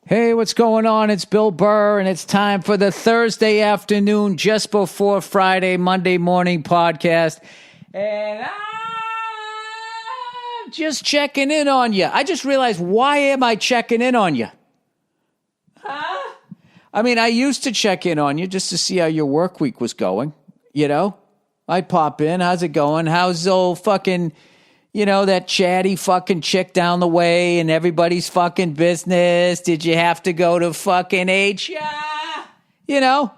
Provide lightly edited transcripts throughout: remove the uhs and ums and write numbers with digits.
Hey, what's going on? It's Bill Burr, and it's time for the Thursday afternoon, just before Friday, Monday morning podcast. And I'm just checking in on you. I just realized, why am I checking in on you? Huh? I mean, I used to check in on you just to see how your work week was going, you know? I'd pop in. How's it going? How's old fucking... You know, that chatty fucking chick down the way and everybody's fucking business. Did you have to go to fucking H? Yeah. You know,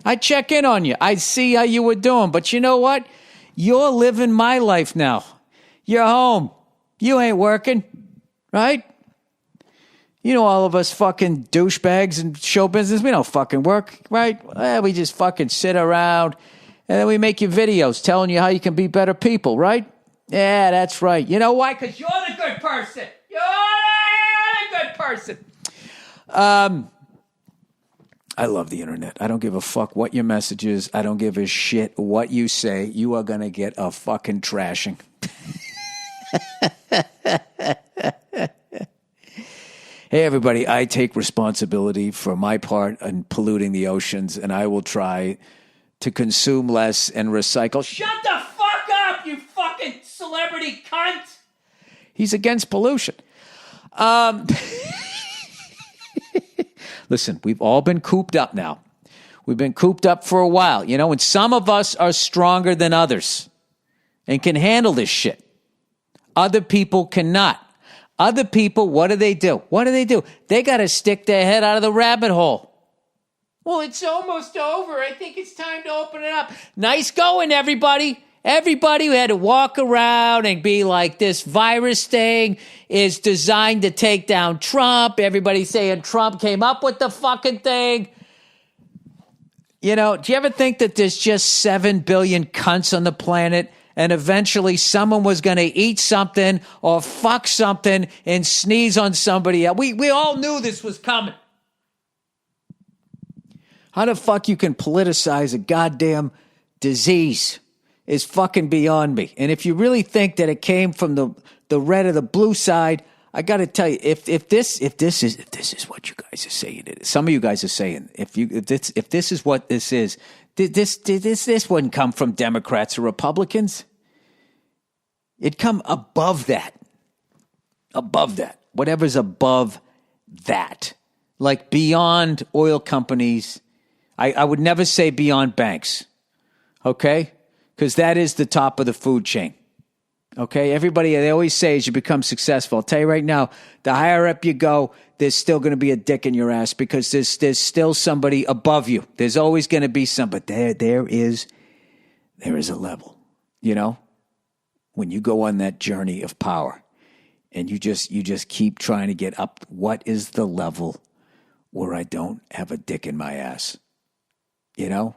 I check in on you. I see how you were doing. But you know what? You're living my life now. You're home. You ain't working, right? You know, all of us fucking douchebags in show business, we don't fucking work, right? We just fucking sit around. And then we make you videos telling you how you can be better people, right? Yeah, that's right. You know why? Because you're the good person. You're the good person. I love the internet. I don't give a fuck what your message is. I don't give a shit what you say. You are going to get a fucking trashing. Hey, everybody. I take responsibility for my part in polluting the oceans, and I will try to consume less and recycle. Shut the fuck up, you fucking celebrity cunt! He's against pollution. Listen, we've all been cooped up now. We've been cooped up for a while, you know, and some of us are stronger than others and can handle this shit. Other people cannot. Other people, what do? What do? They got to stick their head out of the rabbit hole. Well, it's almost over. I think it's time to open it up. Nice going, everybody. Everybody who had to walk around and be like, this virus thing is designed to take down Trump. Everybody saying Trump came up with the fucking thing. You know, do you ever think that there's just 7 billion cunts on the planet and eventually someone was going to eat something or fuck something and sneeze on somebody else? We all knew this was coming. How the fuck you can politicize a goddamn disease is fucking beyond me. And if you really think that it came from the red or the blue side, I got to tell you, if this is what you guys are saying, some of you guys are saying, if this is what this is, this wouldn't come from Democrats or Republicans. It'd come above that. Above that. Whatever's above that. Like beyond oil companies. I would never say beyond banks, okay? Because that is the top of the food chain, okay? Everybody, they always say as you become successful, I'll tell you right now, the higher up you go, there's still going to be a dick in your ass because there's still somebody above you. There's always going to be somebody. There is a level, you know? When you go on that journey of power and you just keep trying to get up, what is the level where I don't have a dick in my ass? You know,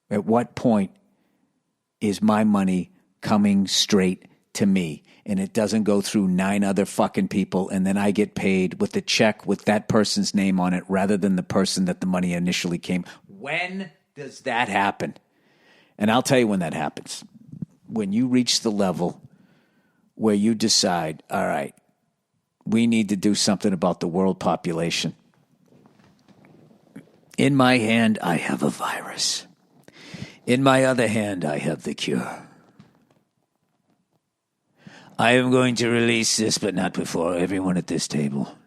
at what point is my money coming straight to me and it doesn't go through 9 other fucking people and then I get paid with a check with that person's name on it rather than the person that the money initially came? When does that happen? And I'll tell you when that happens. When you reach the level where you decide, all right, we need to do something about the world population. In my hand, I have a virus. In my other hand, I have the cure. I am going to release this, but not before everyone at this table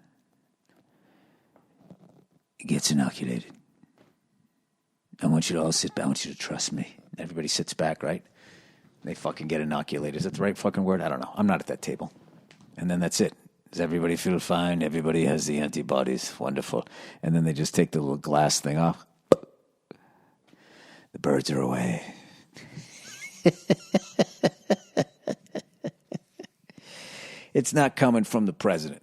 gets inoculated. I want you to all sit back. I want you to trust me. Everybody sits back, right? They fucking get inoculated. Is that the right fucking word? I don't know. I'm not at that table. And then that's it. Does everybody feel fine? Everybody has the antibodies. Wonderful. And then they just take the little glass thing off. The birds are away. It's not coming from the president.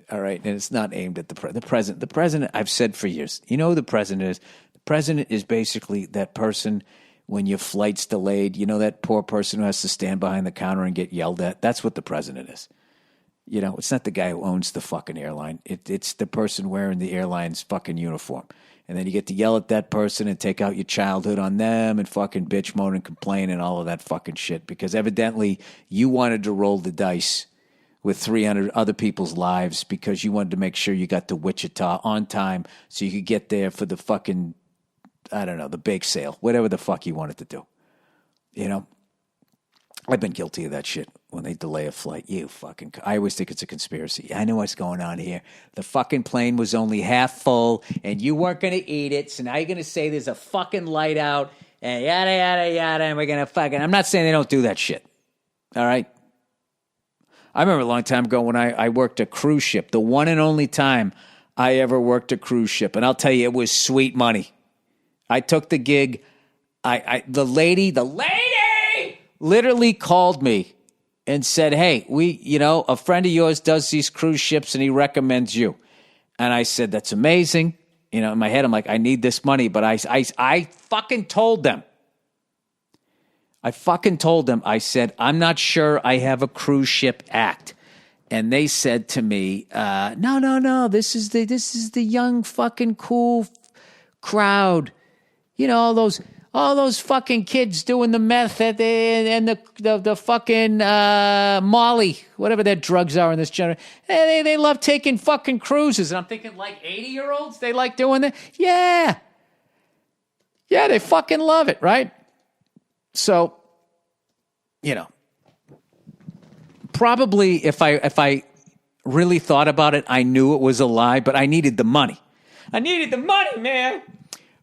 All right? And it's not aimed at the president. The president, I've said for years, you know who the president is? The president is basically that person when your flight's delayed. You know that poor person who has to stand behind the counter and get yelled at? That's what the president is. You know, it's not the guy who owns the fucking airline. It's the person wearing the airline's fucking uniform. And then you get to yell at that person and take out your childhood on them and fucking bitch, moan, and complain and all of that fucking shit. Because evidently you wanted to roll the dice with 300 other people's lives because you wanted to make sure you got to Wichita on time so you could get there for the fucking, I don't know, the bake sale, whatever the fuck you wanted to do. You know? I've been guilty of that shit when they delay a flight. I always think it's a conspiracy. I know what's going on here. The fucking plane was only half full and you weren't going to eat it. So now you're going to say there's a fucking light out and yada, yada, yada. And we're going to fucking, I'm not saying they don't do that shit. All right. I remember a long time ago when I worked a cruise ship, the one and only time I ever worked a cruise ship. And I'll tell you, it was sweet money. I took the gig. The lady literally called me and said, hey, a friend of yours does these cruise ships and he recommends you. And I said, that's amazing. In my head, I'm like, I need this money. But I fucking told them. I said, I'm not sure I have a cruise ship act. And they said to me, no, this is the young fucking cool crowd. All those fucking kids doing the meth and the fucking Molly, whatever their drugs are in this generation. They love taking fucking cruises. And I'm thinking, like 80-year-olds, they like doing that? Yeah. Yeah, they fucking love it, right? So, probably if I really thought about it, I knew it was a lie, but I needed the money. I needed the money, man.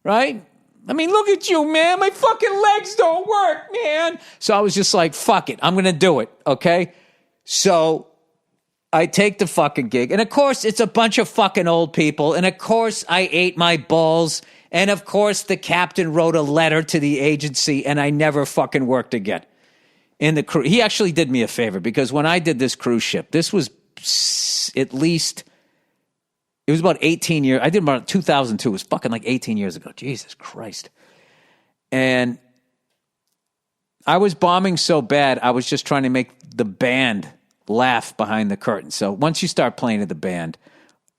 Right? I mean, look at you, man. My fucking legs don't work, man. So I was just like, fuck it. I'm going to do it, okay? So I take the fucking gig. And, of course, it's a bunch of fucking old people. And, of course, I ate my balls. And, of course, the captain wrote a letter to the agency, and I never fucking worked again. In the cruise. He actually did me a favor because when I did this cruise ship, this was at least... It was about 18 years. I did about 2002. It was fucking like 18 years ago. Jesus Christ. And I was bombing so bad, I was just trying to make the band laugh behind the curtain. So once you start playing to the band,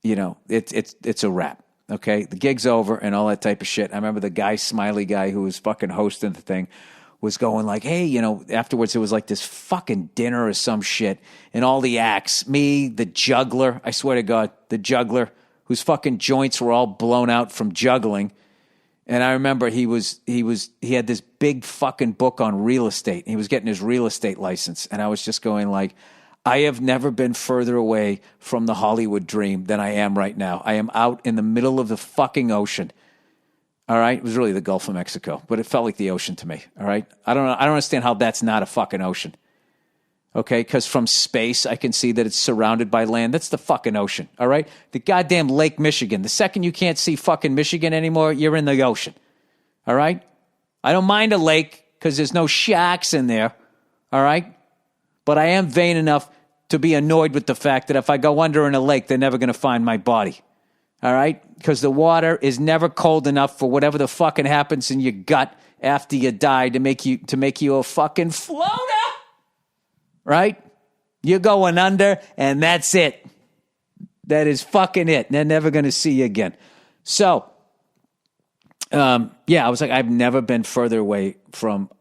it's a wrap. Okay? The gig's over and all that type of shit. I remember the Smiley guy who was fucking hosting the thing was going like, hey, afterwards it was like this fucking dinner or some shit. And all the acts, me, the juggler, I swear to God, the juggler, whose fucking joints were all blown out from juggling. And I remember he had this big fucking book on real estate. He was getting his real estate license. And I was just going like, I have never been further away from the Hollywood dream than I am right now. I am out in the middle of the fucking ocean. All right? It was really the Gulf of Mexico, but it felt like the ocean to me. All right? I don't understand how that's not a fucking ocean. Okay? Because from space, I can see that it's surrounded by land. That's the fucking ocean. All right? The goddamn Lake Michigan. The second you can't see fucking Michigan anymore, you're in the ocean. All right? I don't mind a lake because there's no sharks in there. All right? But I am vain enough to be annoyed with the fact that if I go under in a lake, they're never going to find my body. All right? Because the water is never cold enough for whatever the fucking happens in your gut after you die to make you a fucking floater. Right? You're going under, and that's it. That is fucking it. They're never going to see you again. So, I was like, I've never been further away from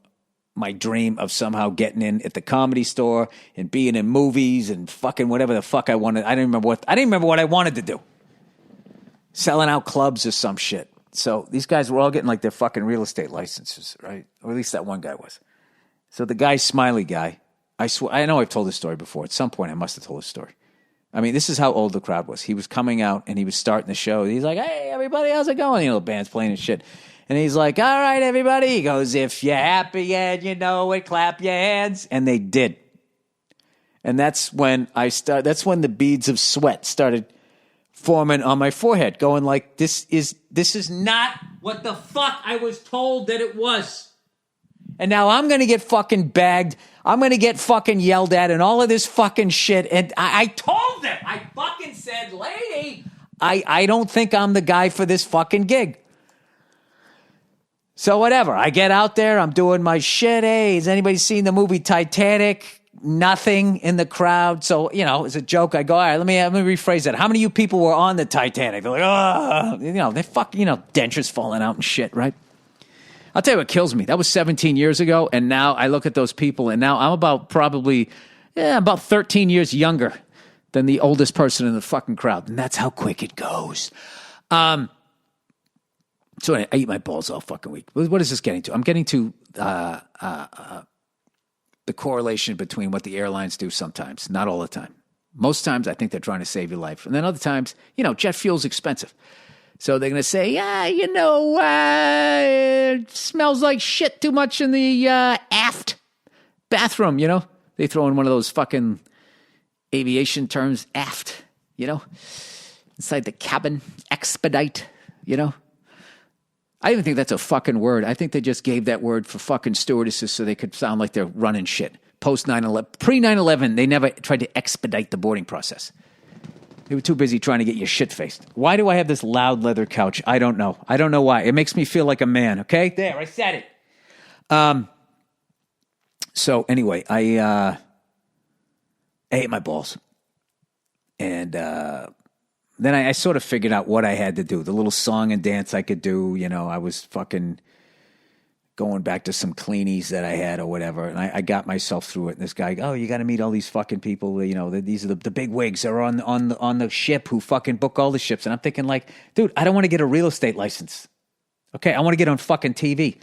my dream of somehow getting in at the Comedy Store and being in movies and fucking whatever the fuck I wanted. I didn't remember what I wanted to do. Selling out clubs or some shit. So these guys were all getting like their fucking real estate licenses, right? Or at least that one guy was. So the Smiley guy, I swear, I know I've told this story before. At some point I must have told this story. I mean, this is how old the crowd was. He was coming out and he was starting the show. He's like, hey, everybody, how's it going? The band's playing and shit. And he's like, all right, everybody. He goes, if you're happy and you know it, clap your hands. And they did. And that's when that's when the beads of sweat started forming on my forehead, going like, this is not what the fuck I was told that it was. And now I'm going to get fucking bagged. I'm going to get fucking yelled at and all of this fucking shit. And I told them, I fucking said, lady, I don't think I'm the guy for this fucking gig. So whatever. I get out there. I'm doing my shit. Hey, has anybody seen the movie Titanic? Nothing in the crowd. So, it's a joke. I go, all right, let me rephrase that. How many of you people were on the Titanic? They're like, they're fucking, dentures falling out and shit, right? I'll tell you what kills me. That was 17 years ago. And now I look at those people and now I'm about probably, about 13 years younger than the oldest person in the fucking crowd. And that's how quick it goes. So I eat my balls all fucking week. What is this getting to? I'm getting to the correlation between what the airlines do sometimes, not all the time. Most times I think they're trying to save your life. And then other times, jet fuel's expensive. So they're going to say, it smells like shit too much in the aft bathroom, They throw in one of those fucking aviation terms, aft, inside the cabin, expedite, I even think that's a fucking word. I think they just gave that word for fucking stewardesses so they could sound like they're running shit. Post 9/11, pre 9/11, they never tried to expedite the boarding process. They were too busy trying to get you shit-faced. Why do I have this loud leather couch? I don't know. I don't know why. It makes me feel like a man, okay? There, I said it. So anyway, I ate my balls. And then I sort of figured out what I had to do. The little song and dance I could do. I was fucking going back to some cleanies that I had or whatever. And I got myself through it. And this guy, you got to meet all these fucking people. These are the big wigs. They're on the ship who fucking book all the ships. And I'm thinking like, dude, I don't want to get a real estate license. Okay, I want to get on fucking TV.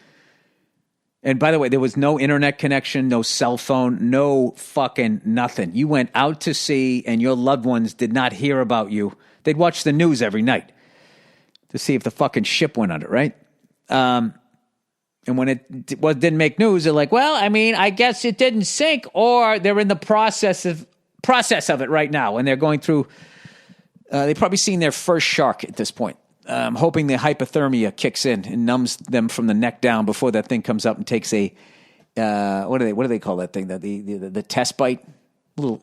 And by the way, there was no internet connection, no cell phone, no fucking nothing. You went out to sea and your loved ones did not hear about you. They'd watch the news every night to see if the fucking ship went under, right? And when it didn't make news, they're like, well, I guess it didn't sink, or they're in the process of it right now, and they're going through. They've probably seen their first shark at this point, hoping the hypothermia kicks in and numbs them from the neck down before that thing comes up and takes a what do they call that thing? The test bite, little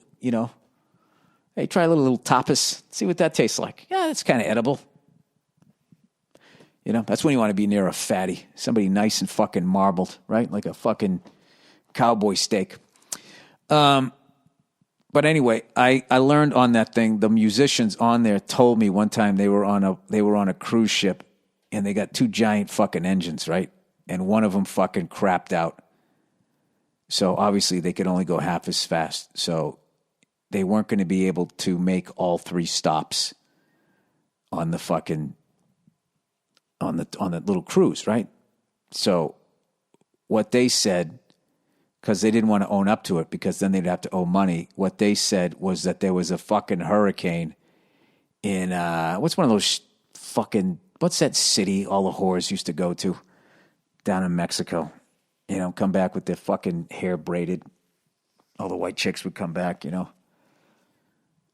Hey, try a little tapas, see what that tastes like. Yeah, that's kind of edible. That's when you want to be near a fatty, somebody nice and fucking marbled, right? Like a fucking cowboy steak. But anyway, I learned on that thing. The musicians on there told me one time they were on a cruise ship, and they got two giant fucking engines, right? And one of them fucking crapped out. So obviously they could only go half as fast. So they weren't going to be able to make all three stops on the fucking on the little cruise, right? So what they said, because they didn't want to own up to it, because then they'd have to owe money. What they said was that there was a fucking hurricane in what's that city all the whores used to go to down in Mexico? Come back with their fucking hair braided. All the white chicks would come back,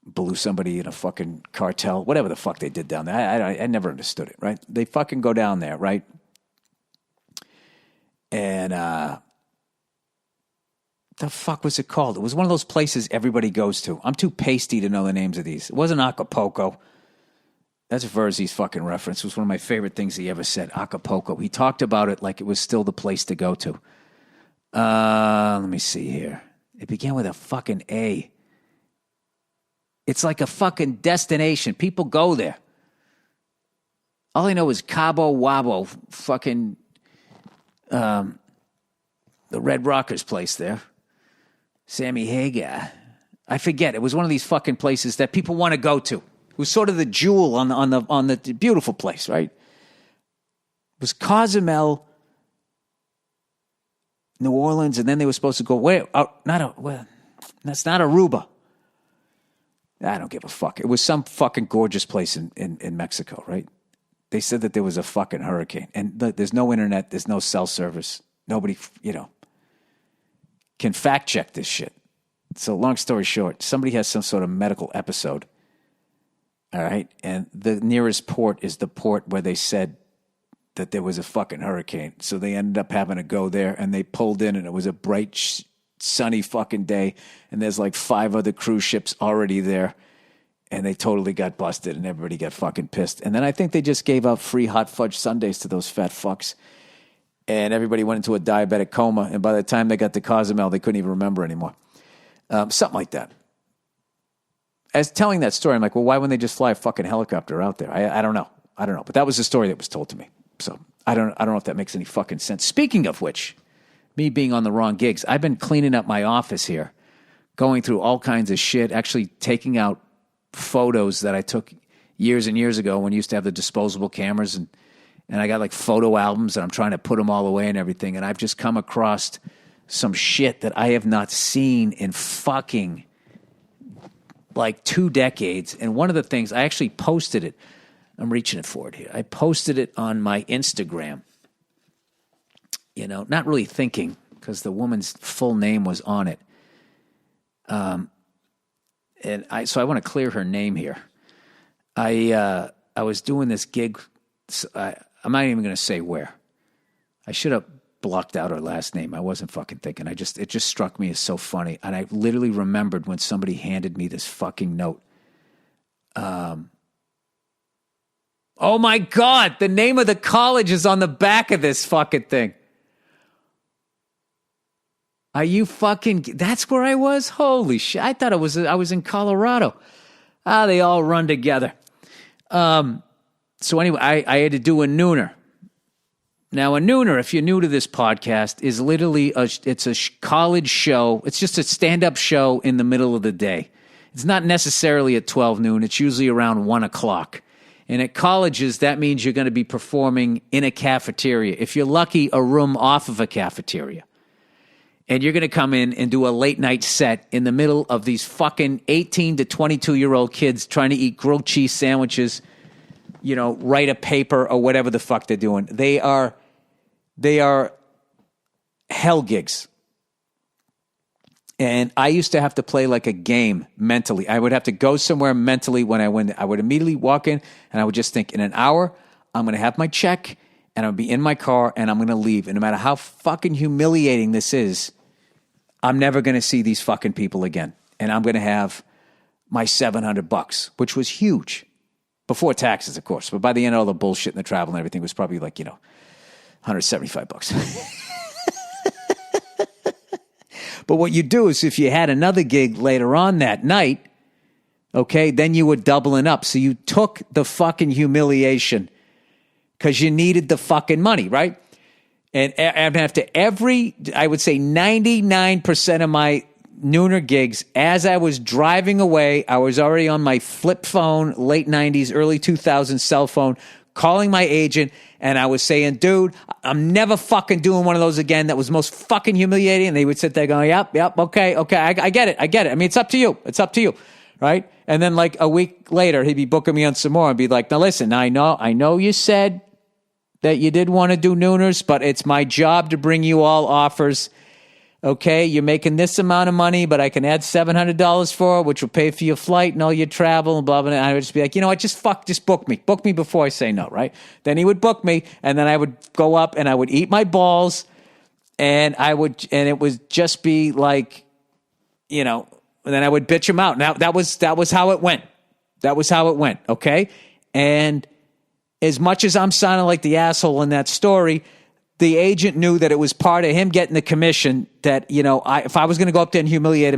blew somebody in a fucking cartel, whatever the fuck they did down there. I never understood it, right? They fucking go down there, right? And the fuck was it called? It was one of those places everybody goes to. I'm too pasty to know the names of these. It wasn't Acapulco. That's Verzi's fucking reference. It was one of my favorite things he ever said, Acapulco. He talked about it like it was still the place to go to. Let me see here. It began with a fucking A. It's like a fucking destination. People go there. All I know is Cabo Wabo, fucking the Red Rockers place there. Sammy Hagar. I forget. It was one of these fucking places that people want to go to. It was sort of the jewel on the beautiful place, right? It was Cozumel, New Orleans, and then they were supposed to go where? That's not Aruba. I don't give a fuck. It was some fucking gorgeous place in Mexico, right? They said that there was a fucking hurricane. And there's no internet. There's no cell service. Nobody, can fact check this shit. So long story short, somebody has some sort of medical episode. All right? And the nearest port is the port where they said that there was a fucking hurricane. So they ended up having to go there, and they pulled in, and it was a bright, sunny fucking day, and there's like 5 other cruise ships already there, and they totally got busted, and everybody got fucking pissed. And then I think they just gave out free hot fudge sundaes to those fat fucks, and everybody went into a diabetic coma, and by the time they got to Cozumel, they couldn't even remember anymore. Something like that. As telling that story, I'm like, well, why wouldn't they just fly a fucking helicopter out there? I don't know. But that was the story that was told to me. So I don't know if that makes any fucking sense. Speaking of which, me being on the wrong gigs, I've been cleaning up my office here going through all kinds of shit, actually taking out photos that I took years and years ago when you used to have the disposable cameras, and I got like photo albums, and I'm trying to put them all away and everything, and I've just come across some shit that I have not seen in fucking like 2 decades. And one of the things, I actually posted it. I'm reaching it for it here. I posted it on my Instagram. You know, not really thinking, because the woman's full name was on it. So I want to clear her name here. I was doing this gig. I'm not even going to say where. I should have blocked out her last name. I wasn't fucking thinking. It just struck me as so funny. And I literally remembered when somebody handed me this fucking note. Oh my God, the name of the college is on the back of this fucking thing. Are you fucking, that's where I was? Holy shit. I thought I was in Colorado. They all run together. So anyway, I had to do a nooner. Now, a nooner, if you're new to this podcast, is literally it's a college show. It's just a stand-up show in the middle of the day. It's not necessarily at 12 noon. It's usually around 1 o'clock. And at colleges, that means you're going to be performing in a cafeteria. If you're lucky, a room off of a cafeteria. And you're going to come in and do a late-night set in the middle of these fucking 18 to 22-year-old kids trying to eat grilled cheese sandwiches, you know, write a paper or whatever the fuck they're doing. They are hell gigs. And I used to have to play like a game mentally. I would have to go somewhere mentally when I went. I would immediately walk in and I would just think, in an hour, I'm going to have my check and I'll be in my car and I'm going to leave. And no matter how fucking humiliating this is, I'm never going to see these fucking people again. And I'm going to have my $700, which was huge. Before taxes, of course. But by the end of all the bullshit and the travel and everything, it was probably like, you know, $175. But what you do is, if you had another gig later on that night, okay, then you were doubling up. So you took the fucking humiliation because you needed the fucking money, right? And after I would say 99% of my nooner gigs, as I was driving away, I was already on my flip phone, late 90s, early 2000s cell phone, calling my agent, and I was saying, dude, I'm never fucking doing one of those again. That was most fucking humiliating. And they would sit there going, yep, okay, I get it. I mean, it's up to you, right? And then like a week later, he'd be booking me on some more and be like, now listen, I know you said that you did want to do nooners, but it's my job to bring you all offers. Okay, you're making this amount of money, but I can add $700 for it, which will pay for your flight and all your travel and blah, blah, blah. And I would just be like, you know what, just book me. Book me before I say no, right? Then he would book me, and then I would go up and I would eat my balls, and it would just be like, you know, and then I would bitch him out. Now, that was how it went. Okay? And as much as I'm sounding like the asshole in that story, the agent knew that it was part of him getting the commission, that, you know, if I was going to go up there and humiliate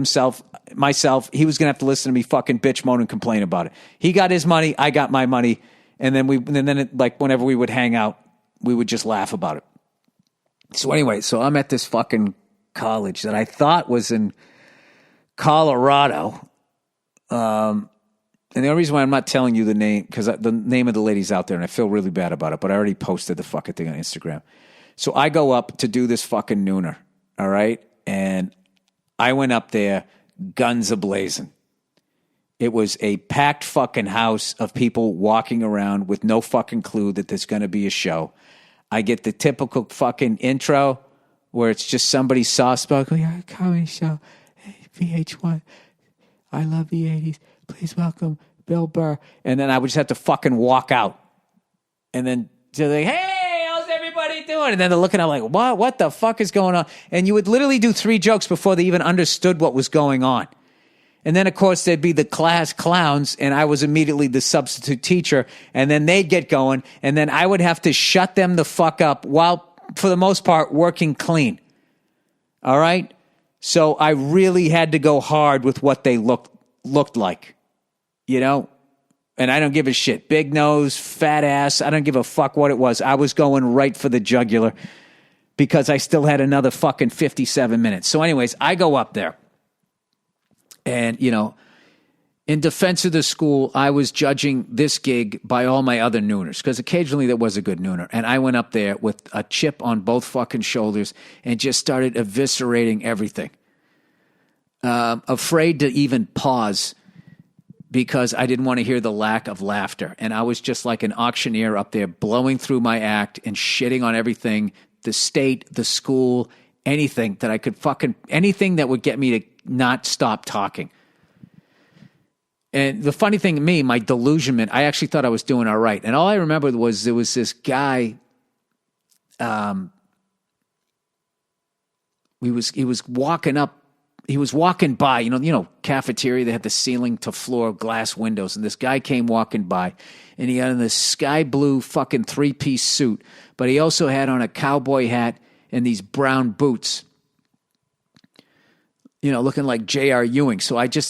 myself, he was going to have to listen to me fucking bitch, moan, and complain about it. He got his money, I got my money, and then like whenever we would hang out, we would just laugh about it. So anyway, I'm at this fucking college that I thought was in Colorado. And the only reason why I'm not telling you the name, because the name of the lady's out there, and I feel really bad about it, but I already posted the fucking thing on Instagram. So I go up to do this fucking nooner, all right? And I went up there, guns a-blazing. It was a packed fucking house of people walking around with no fucking clue that there's going to be a show. I get the typical fucking intro where it's just somebody soft-spoken, yeah, comedy show, VH1, I love the 80s, please welcome Bill Burr. And then I would just have to fucking walk out. And then they're like, hey, how's everybody doing? And then they're looking at like, what the fuck is going on? And you would literally do 3 jokes before they even understood what was going on. And then, of course, there'd be the class clowns, and I was immediately the substitute teacher, and then they'd get going, and then I would have to shut them the fuck up while, for the most part, working clean. All right? So I really had to go hard with what they looked like, you know? And I don't give a shit. Big nose, fat ass, I don't give a fuck what it was. I was going right for the jugular because I still had another fucking 57 minutes. So anyways, I go up there. And, in defense of the school, I was judging this gig by all my other nooners, because occasionally there was a good nooner. And I went up there with a chip on both fucking shoulders and just started eviscerating everything. Afraid to even pause because I didn't want to hear the lack of laughter. And I was just like an auctioneer up there blowing through my act and shitting on everything, the state, the school, anything that I could anything that would get me to not stop talking. And the funny thing to me, my delusionment, I actually thought I was doing all right. And all I remember was there was this guy, he was walking by, cafeteria, they had the ceiling to floor glass windows. And this guy came walking by, and he had on this sky blue fucking 3-piece suit, but he also had on a cowboy hat and these brown boots, looking like J.R. Ewing. So I go,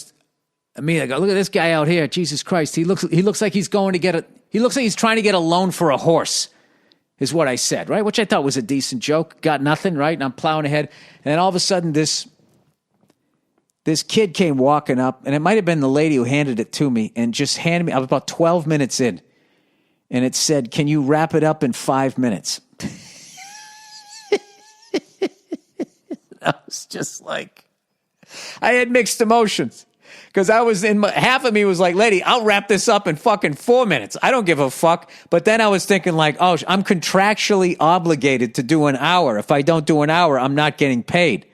look at this guy out here. Jesus Christ. He looks like he's trying to get a loan for a horse, is what I said, right? Which I thought was a decent joke. Got nothing, right? And I'm plowing ahead. And then all of a sudden this kid came walking up, and it might have been the lady who handed it to me, and just handed me, I was about 12 minutes in, and it said, "Can you wrap it up in 5 minutes?" I was just like, I had mixed emotions. Because half of me was like, lady, I'll wrap this up in fucking 4 minutes. I don't give a fuck. But then I was thinking like, oh, I'm contractually obligated to do an hour. If I don't do an hour, I'm not getting paid.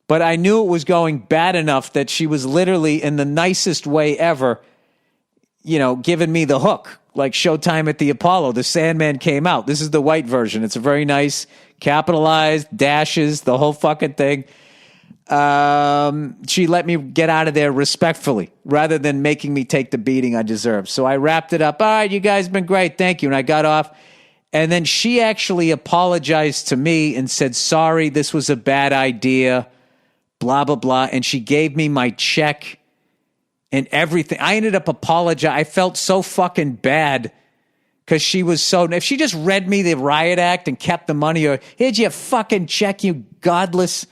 But I knew it was going bad enough that she was literally, in the nicest way ever, giving me the hook. Like Showtime at the Apollo, the Sandman came out. This is the white version. It's a very nice, capitalized, dashes, the whole fucking thing. She let me get out of there respectfully rather than making me take the beating I deserved. So I wrapped it up. All right, you guys been great. Thank you. And I got off. And then she actually apologized to me and said, sorry, this was a bad idea, blah, blah, blah. And she gave me my check and everything. I ended up apologizing. I felt so fucking bad because she was if she just read me the riot act and kept the money, or here's your fucking check, you godless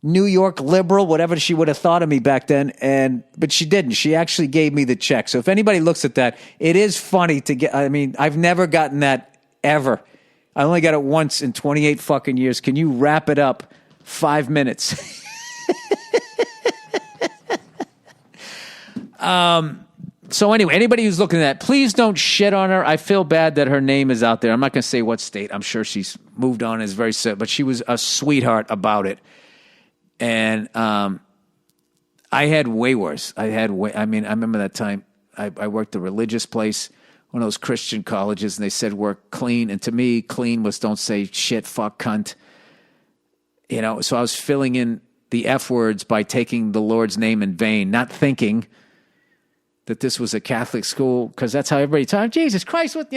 New York liberal, whatever she would have thought of me back then. But she didn't. She actually gave me the check. So if anybody looks at that, it is funny to get. I mean, I've never gotten that ever. I only got it once in 28 fucking years. Can you wrap it up 5 minutes? So anyway, anybody who's looking at that, please don't shit on her. I feel bad that her name is out there. I'm not going to say what state. I'm sure she's moved on, is very sad, but she was a sweetheart about it. And I had way worse. I remember that time I worked at a religious place, one of those Christian colleges, and they said work clean. And to me, clean was don't say shit, fuck, cunt. So I was filling in the F words by taking the Lord's name in vain, not thinking that this was a Catholic school, because that's how everybody talked. Jesus Christ, what,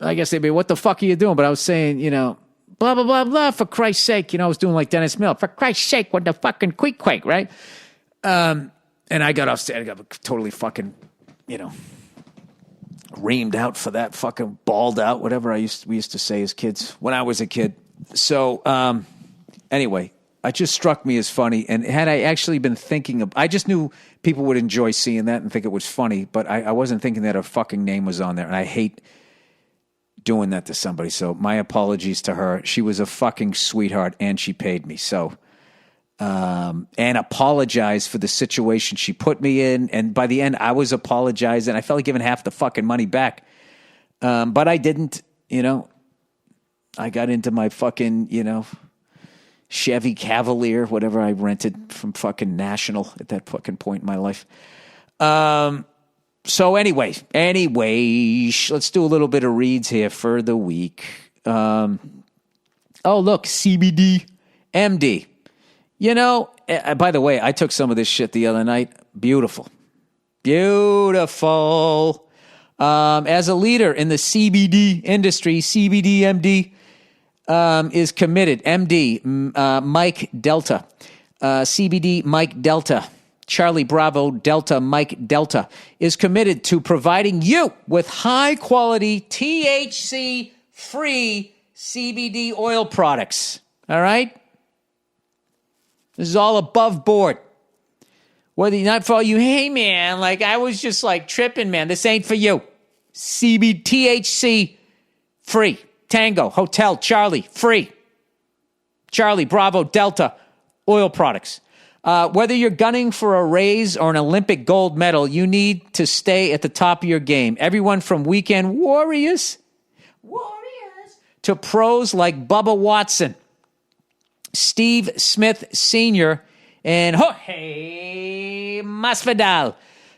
I guess they'd be, what the fuck are you doing? But I was saying, blah, blah, blah, blah, for Christ's sake. I was doing like Dennis Miller. For Christ's sake, what the fucking quake, right? And I got off stage. I got totally fucking, reamed out for that, fucking balled out, whatever we used to say as kids when I was a kid. So anyway, it just struck me as funny. And had I actually been thinking I just knew people would enjoy seeing that and think it was funny, but I wasn't thinking that her fucking name was on there. And I hate doing that to somebody. So my apologies to her. She was a fucking sweetheart and she paid me. So, and apologized for the situation she put me in. And by the end, I was apologizing. I felt like giving half the fucking money back. But I didn't, I got into my fucking, Chevy Cavalier, whatever I rented from fucking National at that fucking point in my life. So anyway, let's do a little bit of reads here for the week. Oh, look, CBD MD. By the way, I took some of this shit the other night. Beautiful. As a leader in the CBD industry, CBD MD is committed. MD, Mike Delta. CBD Mike Delta. Charlie Bravo Delta Mike Delta is committed to providing you with high-quality THC-free CBD oil products. All right? This is all above board. Whether you're not for you, hey, man, like I was just like tripping, man. This ain't for you. THC free. Tango, Hotel, Charlie, free. Charlie, Bravo, Delta, oil products. Whether you're gunning for a raise or an Olympic gold medal, you need to stay at the top of your game. Everyone from weekend warriors to pros like Bubba Watson, Steve Smith Sr., and Jorge Masvidal.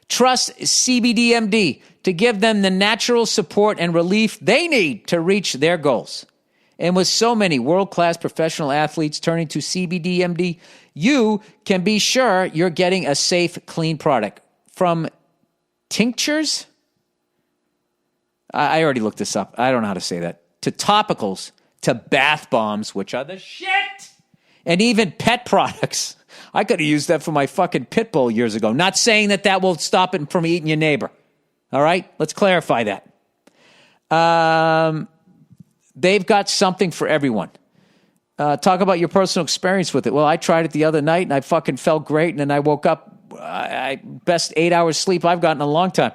Trust CBDMD to give them the natural support and relief they need to reach their goals. And with so many world-class professional athletes turning to CBDMD, you can be sure you're getting a safe, clean product. From tinctures, I already looked this up. I don't know how to say that. To topicals, to bath bombs, which are the shit, and even pet products. I could have used that for my fucking pit bull years ago. Not saying that will stop it from eating your neighbor. All right? Let's clarify that. They've got something for everyone. Talk about your personal experience with it. Well, I tried it the other night, and I fucking felt great, and then I woke up, best 8 hours sleep I've gotten in a long time.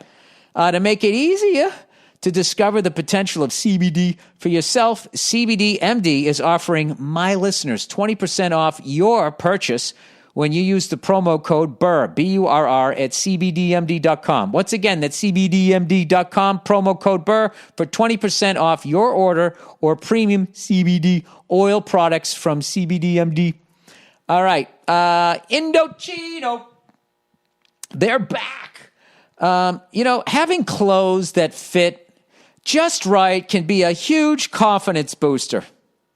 To make it easier to discover the potential of CBD for yourself, CBD MD is offering my listeners 20% off your purchase when you use the promo code Burr, B-U-R-R, at CBDMD.com. Once again, that's CBDMD.com, promo code Burr, for 20% off your order or premium CBD oil products from CBDMD. All right, Indochino, they're back. Having clothes that fit just right can be a huge confidence booster.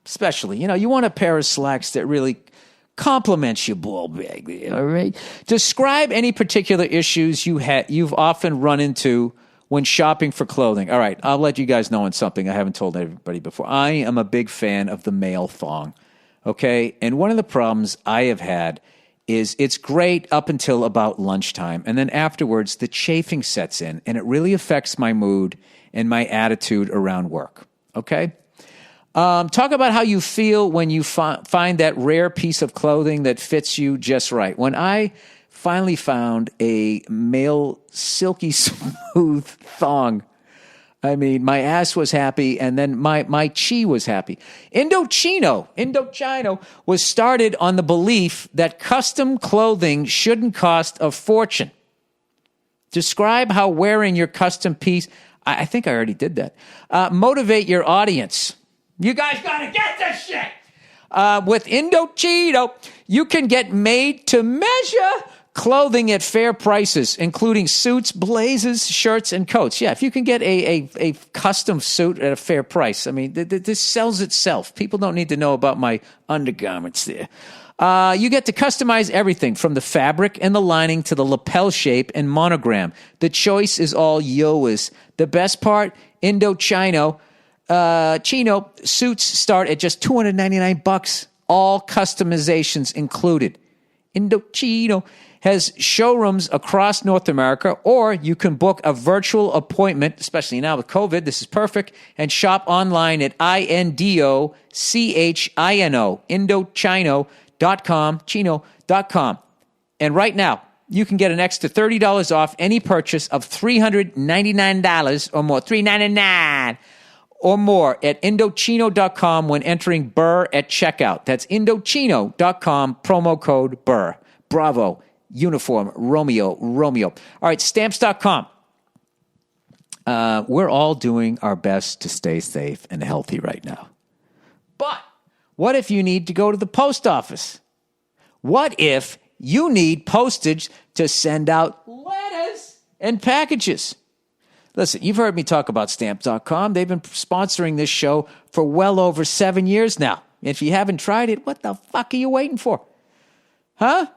Especially, you want a pair of slacks that really compliments your ball bag. All right. Describe any particular issues you've often run into when shopping for clothing. All right, I'll let you guys know on something I haven't told everybody before. I am a big fan of the male thong. Okay, and one of the problems I have had is it's great up until about lunchtime, and then afterwards the chafing sets in, and it really affects my mood and my attitude around work. Okay? Talk about how you feel when you find that rare piece of clothing that fits you just right. When I finally found a male silky smooth thong, I mean, my ass was happy, and then my chi was happy. Indochino was started on the belief that custom clothing shouldn't cost a fortune. Describe how wearing your custom piece, I think I already did that, motivate your audience. You guys got to get this shit. With Indochino, you can get made-to-measure clothing at fair prices, including suits, blazers, shirts, and coats. Yeah, if you can get a custom suit at a fair price, I mean, this sells itself. People don't need to know about my undergarments there. You get to customize everything from the fabric and the lining to the lapel shape and monogram. The choice is all yours. The best part, Indochino suits start at just $299, all customizations included. Indochino has showrooms across North America, or you can book a virtual appointment, especially now with COVID, this is perfect, and shop online at Indochino, Indochino.com. And right now, you can get an extra $30 off any purchase of $399 or more, $399 or more at Indochino.com when entering Burr at checkout. That's Indochino.com, promo code Burr. Bravo, uniform, Romeo. All right, Stamps.com. We're all doing our best to stay safe and healthy right now. But what if you need to go to the post office? What if you need postage to send out letters and packages? Listen, you've heard me talk about Stamps.com. They've been sponsoring this show for well over 7 years now. If you haven't tried it, what the fuck are you waiting for? Huh?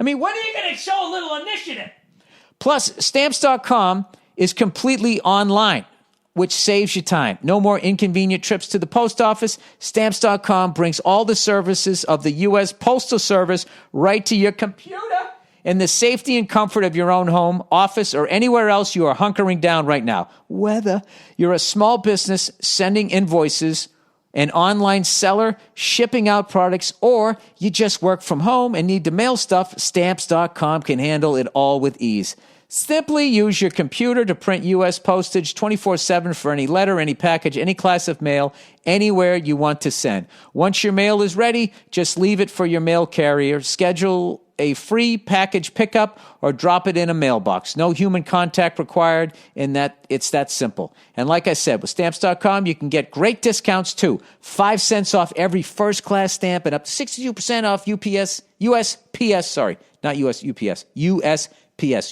I mean, when are you going to show a little initiative? Plus, Stamps.com is completely online, which saves you time. No more inconvenient trips to the post office. Stamps.com brings all the services of the U.S. Postal Service right to your computer in the safety and comfort of your own home, office, or anywhere else you are hunkering down right now. Whether you're a small business sending invoices an online seller, shipping out products, or you just work from home and need to mail stuff, Stamps.com can handle it all with ease. Simply use your computer to print U.S. postage 24/7 for any letter, any package, any class of mail, anywhere you want to send. Once your mail is ready, just leave it for your mail carrier. Schedule a free package pickup or drop it in a mailbox. No human contact required, and it's that simple. And like I said, with Stamps.com, you can get great discounts too. 5 cents off every first-class stamp and up to 62% off USPS,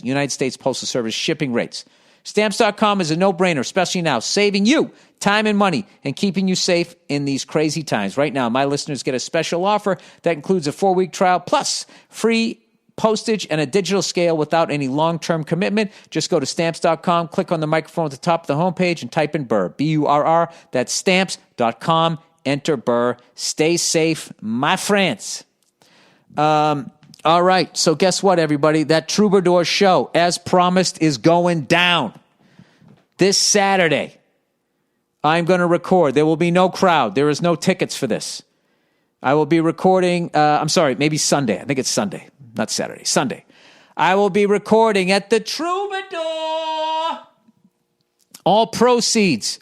United States Postal Service shipping rates. Stamps.com is a no-brainer, especially now, saving you time and money and keeping you safe in these crazy times. Right now, my listeners get a special offer that includes a 4-week trial plus free postage and a digital scale without any long-term commitment. Just go to Stamps.com, click on the microphone at the top of the homepage, and type in Burr, B-U-R-R. That's Stamps.com. Enter Burr. Stay safe, my friends. All right, so guess what, everybody? That Troubadour Show, as promised, is going down this Saturday. I'm going to record. There will be no crowd. There is no tickets for this. I will be recording, maybe Sunday. I think it's Sunday, not Saturday. Sunday. I will be recording at the Troubadour. All proceeds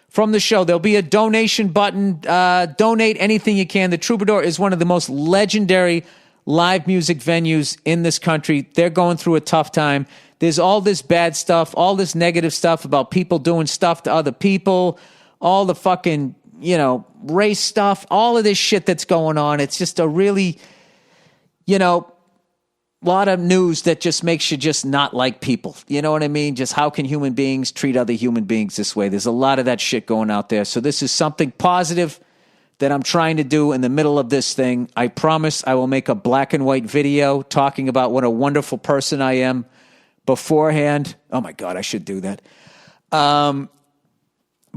from the show. There'll be a donation button. Donate anything you can. The Troubadour is one of the most legendary live music venues in this country. They're going through a tough time. There's all this bad stuff, all this negative stuff about people doing stuff to other people, all the fucking, race stuff, all of this shit that's going on. It's just a really, lot of news that just makes you just not like people. You know what I mean? Just how can human beings treat other human beings this way? There's a lot of that shit going out there. So this is something positive that I'm trying to do in the middle of this thing. I promise I will make a black and white video talking about what a wonderful person I am beforehand. Oh my God, I should do that. But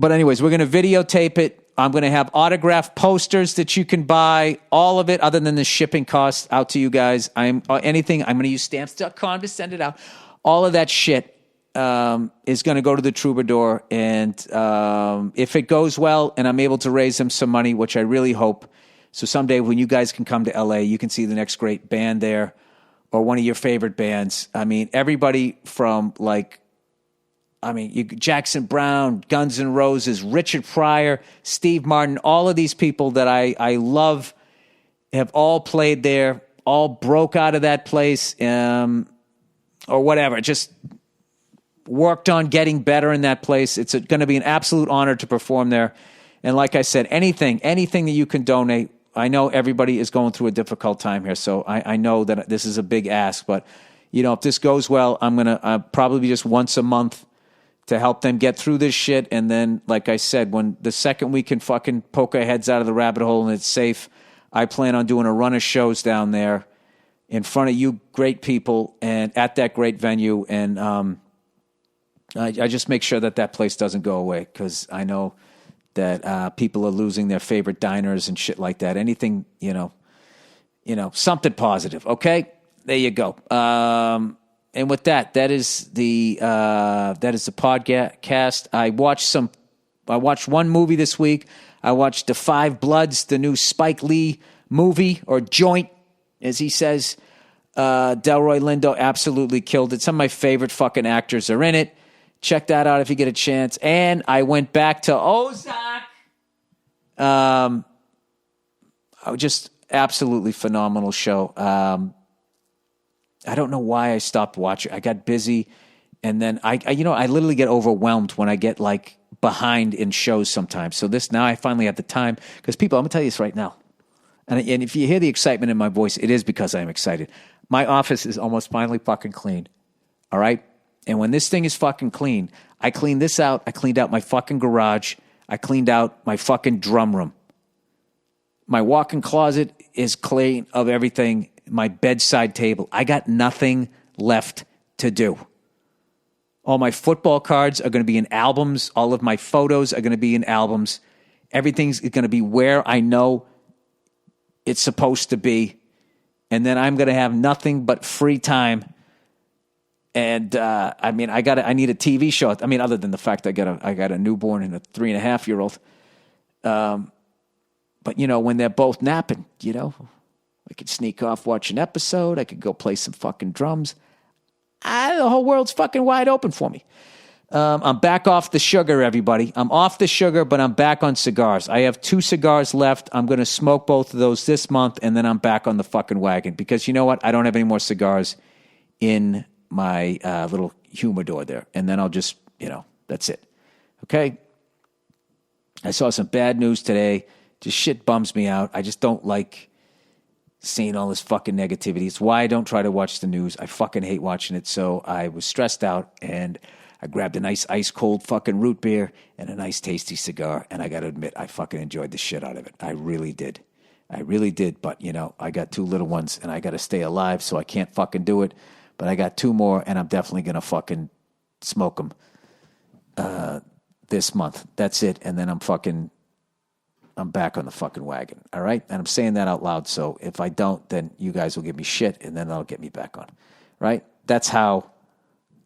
anyways, we're going to videotape it. I'm going to have autographed posters that you can buy, all of it other than the shipping costs out to you guys. I'm going to use Stamps.com to send it out. All of that shit is going to go to the Troubadour, and if it goes well and I'm able to raise them some money, which I really hope, so someday when you guys can come to LA, you can see the next great band there or one of your favorite bands. I mean, everybody from Jackson Brown, Guns N' Roses, Richard Pryor, Steve Martin, all of these people that I love have all played there, all broke out of that place or whatever, just worked on getting better in that place. It's going to be an absolute honor to perform there. And like I said, anything that you can donate. I know everybody is going through a difficult time here, so I know that this is a big ask. But, if this goes well, I'm going to probably just once a month to help them get through this shit. And then, like I said, when the second we can fucking poke our heads out of the rabbit hole and it's safe, I plan on doing a run of shows down there in front of you great people and at that great venue. And I just make sure that place doesn't go away, because I know that people are losing their favorite diners and shit like that. Anything, something positive. Okay, there you go. And with that is the podcast. I watched one movie this week. I watched The Five Bloods, the new Spike Lee movie, or joint, as he says. Delroy Lindo absolutely killed it. Some of my favorite fucking actors are in it. Check that out if you get a chance. And I went back to Ozark. Just absolutely phenomenal show. I don't know why I stopped watching. I got busy, and then I literally get overwhelmed when I get behind in shows sometimes. So now I finally have the time, because people, I'm gonna tell you this right now, and if you hear the excitement in my voice, it is because I'm excited. My office is almost finally fucking clean. All right. And when this thing is fucking clean, I cleaned this out. I cleaned out my fucking garage. I cleaned out my fucking drum room. My walk-in closet is clean of everything. My bedside table. I got nothing left to do. All my football cards are going to be in albums. All of my photos are going to be in albums. Everything's going to be where I know it's supposed to be. And then I'm going to have nothing but free time. And I need a TV show. I mean, other than the fact I got a newborn and a 3.5-year-old. But, when they're both napping, I could sneak off, watch an episode. I could go play some fucking drums. The whole world's fucking wide open for me. I'm back off the sugar, everybody. I'm off the sugar, but I'm back on cigars. I have 2 cigars left. I'm going to smoke both of those this month, and then I'm back on the fucking wagon. Because you know what? I don't have any more cigars in my little humidor there. And then I'll just, that's it. Okay? I saw some bad news today. Just shit bums me out. I just don't like seeing all this fucking negativity. It's why I don't try to watch the news. I fucking hate watching it. So I was stressed out, and I grabbed a nice ice cold fucking root beer and a nice tasty cigar. And I got to admit, I fucking enjoyed the shit out of it. I really did. But, I got 2 little ones and I got to stay alive, so I can't fucking do it. But I got 2 more, and I'm definitely going to fucking smoke them this month. That's it. And then I'm back on the fucking wagon. All right. And I'm saying that out loud. So if I don't, then you guys will give me shit, and then that'll get me back on. Right. That's how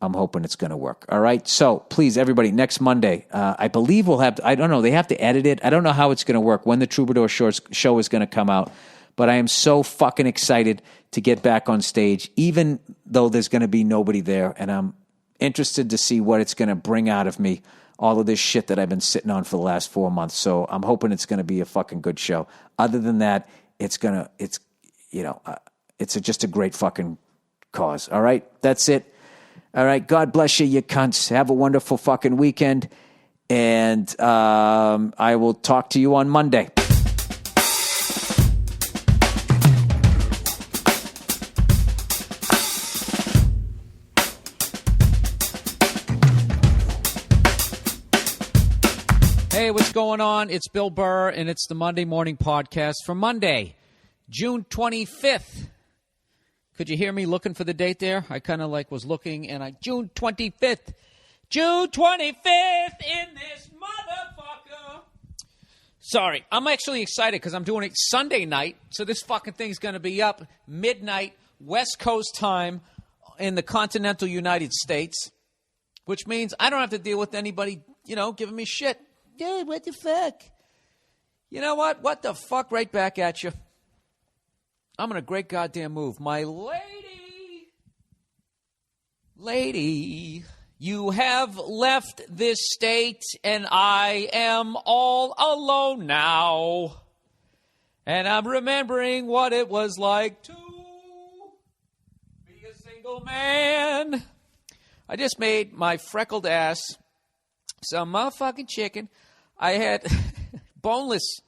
I'm hoping it's going to work. All right. So please, everybody, next Monday, I believe we'll have, I don't know, they have to edit it. I don't know how it's going to work, when the Troubadour show is going to come out, but I am so fucking excited to get back on stage, even though there's going to be nobody there. And I'm interested to see what it's going to bring out of me, all of this shit that I've been sitting on for the last 4 months. So I'm hoping it's going to be a fucking good show. Other than that, it's just a great fucking cause. All right. That's it. All right. God bless you, you cunts. Have a wonderful fucking weekend. And I will talk to you on Monday. Hey, what's going on? It's Bill Burr, and it's the Monday Morning Podcast for Monday, June 25th. Could you hear me looking for the date there? I kind of was looking, and June 25th. June 25th in this motherfucker. Sorry, I'm actually excited because I'm doing it Sunday night, so this fucking thing's going to be up midnight, West Coast time in the continental United States, which means I don't have to deal with anybody, giving me shit. Dude, what the fuck? You know what? What the fuck? Right back at you. I'm in a great goddamn move. My lady, you have left this state, and I am all alone now. And I'm remembering what it was like to be a single man. I just made my freckled ass some motherfucking chicken. I had boneless.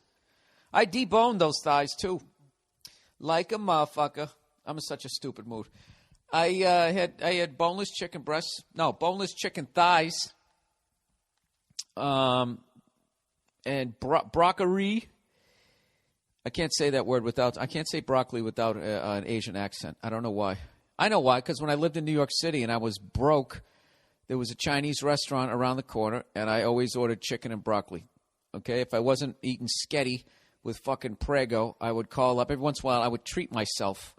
I deboned those thighs, too. Like a motherfucker. I'm in such a stupid mood. I had boneless chicken breasts. No, boneless chicken thighs. And broccoli. I can't say that word I can't say broccoli without an Asian accent. I don't know why. I know why, because when I lived in New York City and I was broke, there was a Chinese restaurant around the corner, and I always ordered chicken and broccoli. Okay? If I wasn't eating sketty with fucking Prego, I would call up. Every once in a while, I would treat myself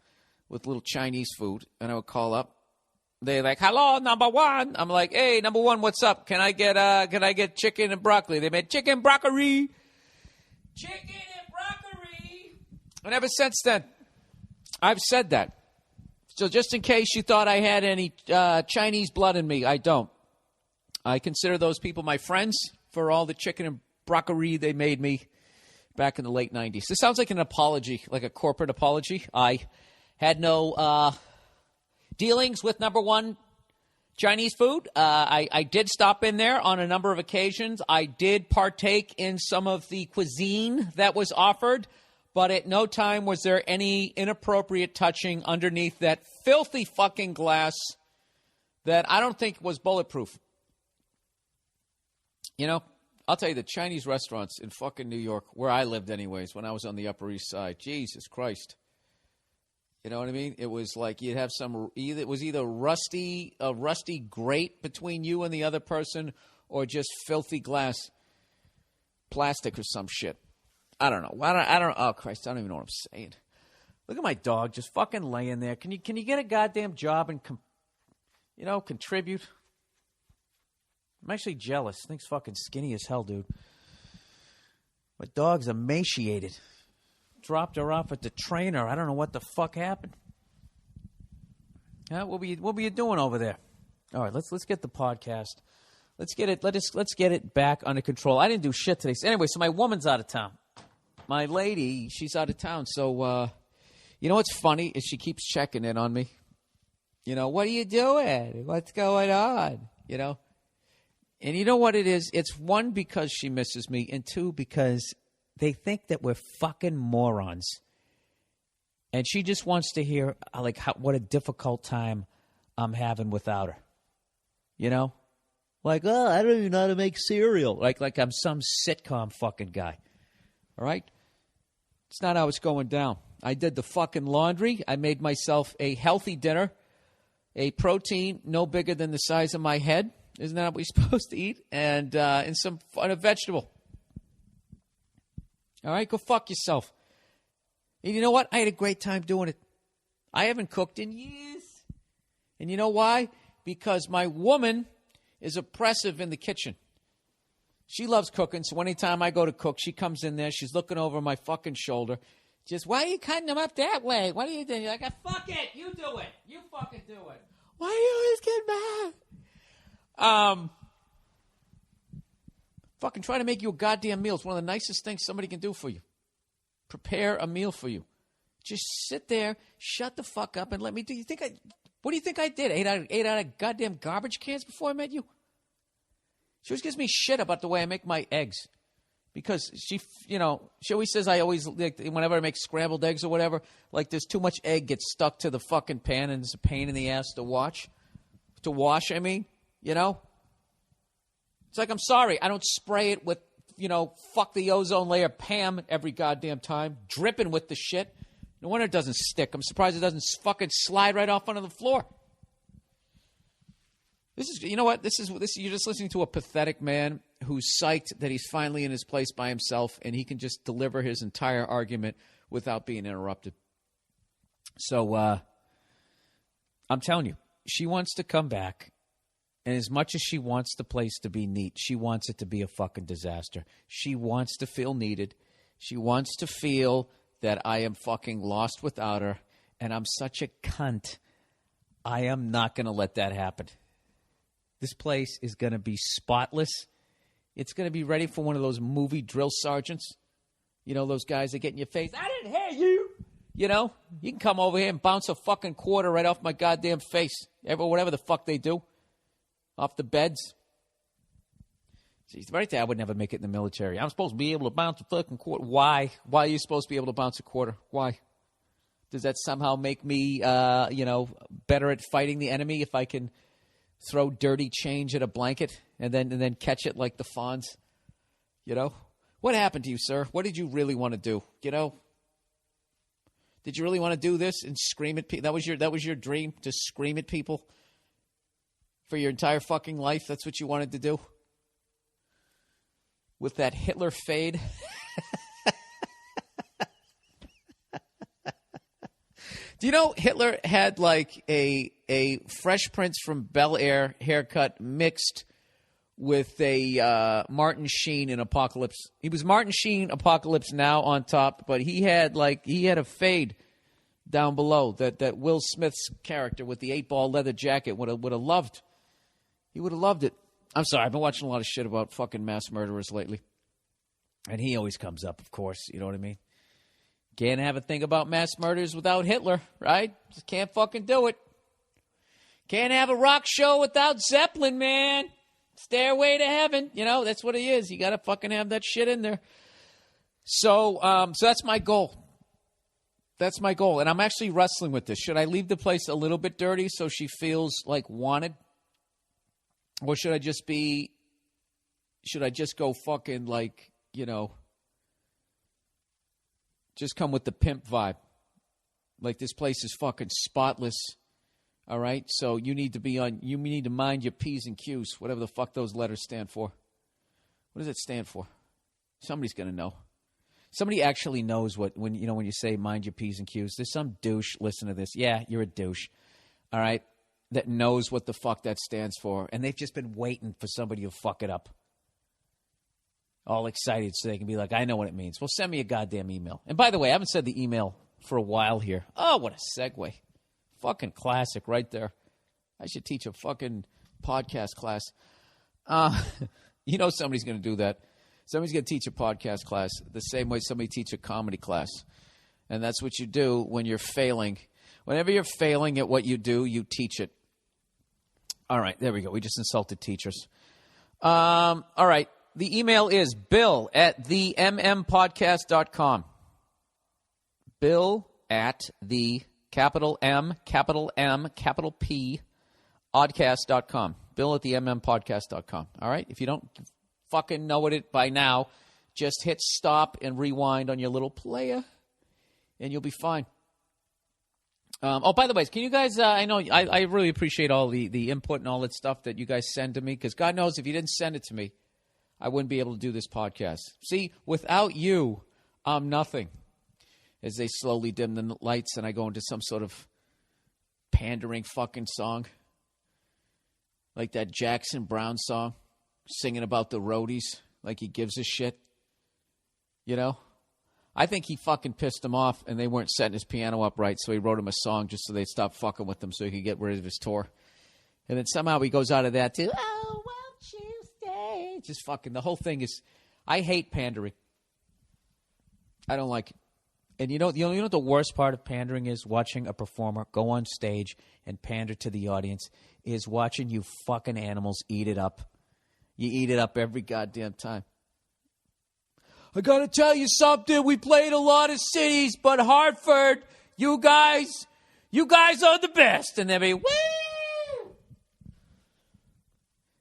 with little Chinese food, and I would call up. They're like, hello, number one. I'm like, hey, number one, what's up? Can I get chicken and broccoli? They made chicken broccoli. Chicken and broccoli. And ever since then, I've said that. So just in case you thought I had any Chinese blood in me, I don't. I consider those people my friends for all the chicken and broccoli they made me back in the late 90s. This sounds like an apology, like a corporate apology. I had no dealings with number one Chinese food. I did stop in there on a number of occasions. I did partake in some of the cuisine that was offered. But at no time was there any inappropriate touching underneath that filthy fucking glass that I don't think was bulletproof. I'll tell you, the Chinese restaurants in fucking New York, where I lived anyways, when I was on the Upper East Side, Jesus Christ. You know what I mean? It was like you'd have it was either a rusty grate between you and the other person, or just filthy glass plastic or some shit. I don't know. Oh, Christ, I don't even know what I'm saying. Look at my dog just fucking laying there. Can you get a goddamn job and, contribute? I'm actually jealous. Thing's fucking skinny as hell, dude. My dog's emaciated. Dropped her off at the trainer. I don't know what the fuck happened. What were you doing over there? All right, let's get the podcast. Let's get it back under control. I didn't do shit today. So anyway, so my woman's out of town. My lady, she's out of town. So you know what's funny is she keeps checking in on me. You know, what are you doing? What's going on? You know? And you know what it is? It's one, because she misses me, and two, because they think that we're fucking morons. And she just wants to hear what a difficult time I'm having without her. You know? Like, oh, I don't even know how to make cereal. Like I'm some sitcom fucking guy. All right? It's not how it's going down. I did the fucking laundry. I made myself a healthy dinner, a protein no bigger than the size of my head. Isn't that what we're supposed to eat? And a vegetable. All right, go fuck yourself. And you know what? I had a great time doing it. I haven't cooked in years. And you know why? Because my woman is oppressive in the kitchen. She loves cooking, so anytime I go to cook, she comes in there. She's looking over my fucking shoulder. Just, why are you cutting them up that way? What are you doing? You're like, fuck it. You do it. You fucking do it. Why do you always get mad? Fucking try to make you a goddamn meal. It's one of the nicest things somebody can do for you. Prepare a meal for you. Just sit there, shut the fuck up, and let me do. What do you think I did? Ate out of goddamn garbage cans before I met you? She always gives me shit about the way I make my eggs. Because she always says whenever I make scrambled eggs or whatever, like there's too much egg gets stuck to the fucking pan and it's a pain in the ass to wash. I mean, you know? It's like, I'm sorry, I don't spray it with, fuck the ozone layer Pam every goddamn time, dripping with the shit. No wonder it doesn't stick. I'm surprised it doesn't fucking slide right off onto the floor. You know what? This is you're just listening to a pathetic man who's psyched that he's finally in his place by himself and he can just deliver his entire argument without being interrupted. So, I'm telling you, she wants to come back, and as much as she wants the place to be neat, she wants it to be a fucking disaster. She wants to feel needed. She wants to feel that I am fucking lost without her, and I'm such a cunt. I am not going to let that happen. This place is going to be spotless. It's going to be ready for one of those movie drill sergeants. You know, those guys that get in your face. I didn't hear you. You know, you can come over here and bounce a fucking quarter right off my goddamn face. Whatever the fuck they do. Off the beds. Jeez, right there, I would never make it in the military. I'm supposed to be able to bounce a fucking quarter. Why? Why are you supposed to be able to bounce a quarter? Why? Does that somehow make me, better at fighting the enemy if I can throw dirty change at a blanket and then catch it like the Fonz? You know? What happened to you, sir? What did you really want to do? You know? Did you really want to do this and scream at people? That was your dream, to scream at people for your entire fucking life? That's what you wanted to do? With that Hitler fade? Do you know Hitler had like a Fresh Prince from Bel-Air haircut mixed with a Martin Sheen in Apocalypse? He was Martin Sheen Apocalypse Now on top, but he had a fade down below that Will Smith's character with the 8-ball leather jacket would have loved. He would have loved it. I'm sorry, I've been watching a lot of shit about fucking mass murderers lately. And he always comes up, of course, you know what I mean? Can't have a thing about mass murders without Hitler, right? Just can't fucking do it. Can't have a rock show without Zeppelin, man. Stairway to Heaven. You know, that's what he is. You got to fucking have that shit in there. So that's my goal. That's my goal. And I'm actually wrestling with this. Should I leave the place a little bit dirty so she feels like wanted? Or should I just go fucking like, you know, just come with the pimp vibe? Like, this place is fucking spotless. All right? So you need to mind your P's and Q's, whatever the fuck those letters stand for. What does it stand for? Somebody's going to know. Somebody actually knows when you say mind your P's and Q's. There's some douche listen to this. Yeah, you're a douche. All right? That knows what the fuck that stands for. And they've just been waiting for somebody to fuck it up. all excited so they can be like, I know what it means. Well, send me a goddamn email. And by the way, I haven't said the email for a while here. Oh, what a segue. Fucking classic right there. I should teach a fucking podcast class. You know somebody's going to do that. Somebody's going to teach a podcast class the same way somebody teach a comedy class. And that's what you do when you're failing. Whenever you're failing at what you do, you teach it. All right, there we go. We just insulted teachers. All right. The email is bill@themmpodcast.com. Bill at the capital M, capital P, oddcast.com. Bill at the mmpodcast.com. All right? If you don't fucking know it by now, just hit stop and rewind on your little player, and you'll be fine. Oh, by the way, can you guys, I know I really appreciate all the input and all that stuff that you guys send to me, because God knows if you didn't send it to me, I wouldn't be able to do this podcast. See, without you, I'm nothing. As they slowly dim the lights and I go into some sort of pandering fucking song. Like that Jackson Brown song, singing about the roadies, like he gives a shit. You know? I think he fucking pissed them off and they weren't setting his piano up right, so he wrote him a song just so they'd stop fucking with him so he could get rid of his tour. And then somehow he goes out of that to, oh, won't you stay? Just fucking, the whole thing is, I hate pandering. I don't like it. And you know what the worst part of pandering is? Watching a performer go on stage and pander to the audience is watching you fucking animals eat it up. You eat it up every goddamn time. I gotta tell you something. We played a lot of cities, but Hartford, you guys are the best. And they'll be, woo!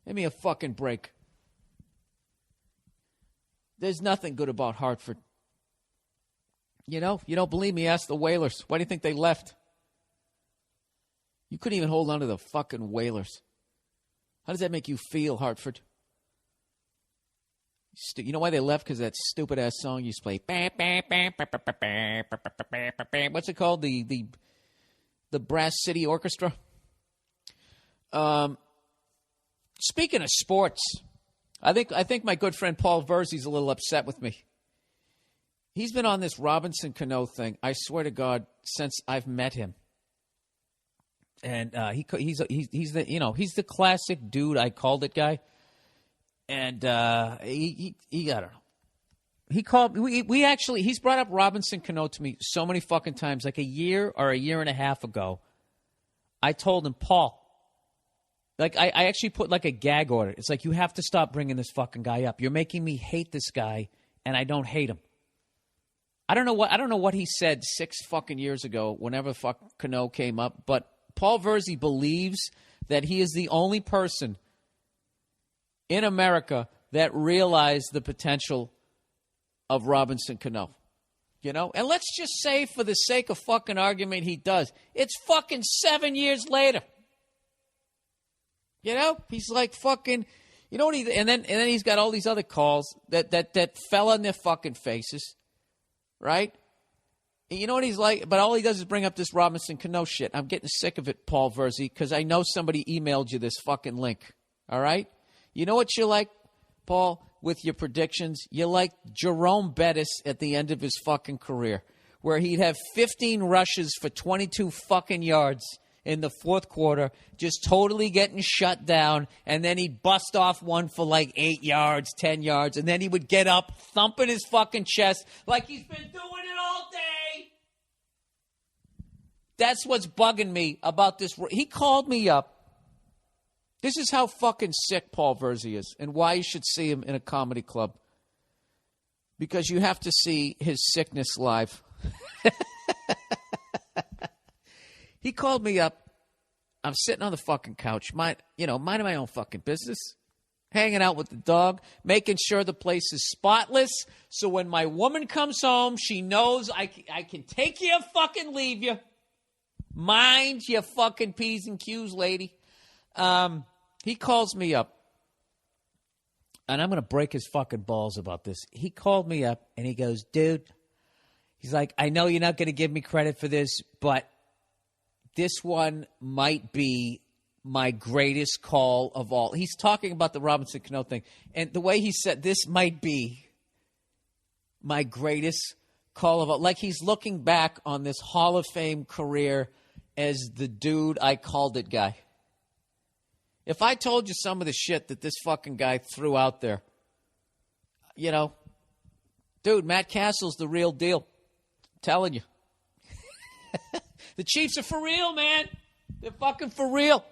Give me a fucking break. There's nothing good about Hartford. You know, you don't believe me, ask the Whalers. Why do you think they left? You couldn't even hold on to the fucking Whalers. How does that make you feel, Hartford? You know why they left? Because that stupid-ass song used to play. What's it called? The Brass City Orchestra? Speaking of sports, I think my good friend Paul Verzi's a little upset with me. He's been on this Robinson Cano thing, I swear to God, since I've met him. And he's the classic dude, I called it guy. And he I don't know. He called he's brought up Robinson Cano to me so many fucking times, like a year or a year and a half ago. I told him, Paul, like I actually put like a gag order. It's like, you have to stop bringing this fucking guy up. You're making me hate this guy, and I don't hate him. I don't know what he said 6 fucking years ago whenever fuck Cano came up, but Paul Verzi believes that he is the only person in America that realized the potential of Robinson Cano. You know? And let's just say, for the sake of fucking argument, he does. It's fucking 7 years later. You know? He's like fucking, you know what and then he's got all these other calls that fell on their fucking faces. Right? You know what he's like? But all he does is bring up this Robinson Cano shit. I'm getting sick of it, Paul Verzi, because I know somebody emailed you this fucking link. All right? You know what you're like, Paul, with your predictions? You're like Jerome Bettis at the end of his fucking career, where he'd have 15 rushes for 22 fucking yards in the fourth quarter, just totally getting shut down, and then he'd bust off one for like 8 yards, 10 yards, and then he would get up, thumping his fucking chest like he's been doing it all day. That's what's bugging me about this. He called me up. This is how fucking sick Paul Verzi is, and why you should see him in a comedy club. Because you have to see his sickness live. He called me up. I'm sitting on the fucking couch, minding my own fucking business, hanging out with the dog, making sure the place is spotless. So when my woman comes home, she knows I can take you or fucking leave you. Mind your fucking P's and Q's, lady. He calls me up, and I'm going to break his fucking balls about this. He called me up, and he goes, dude, he's like, I know you're not going to give me credit for this, but this one might be my greatest call of all. He's talking about the Robinson Cano thing. And the way he said, this might be my greatest call of all. Like he's looking back on this Hall of Fame career as the dude I called it guy. If I told you some of the shit that this fucking guy threw out there, you know, dude, Matt Castle's the real deal. I'm telling you. The Chiefs are for real, man. They're fucking for real.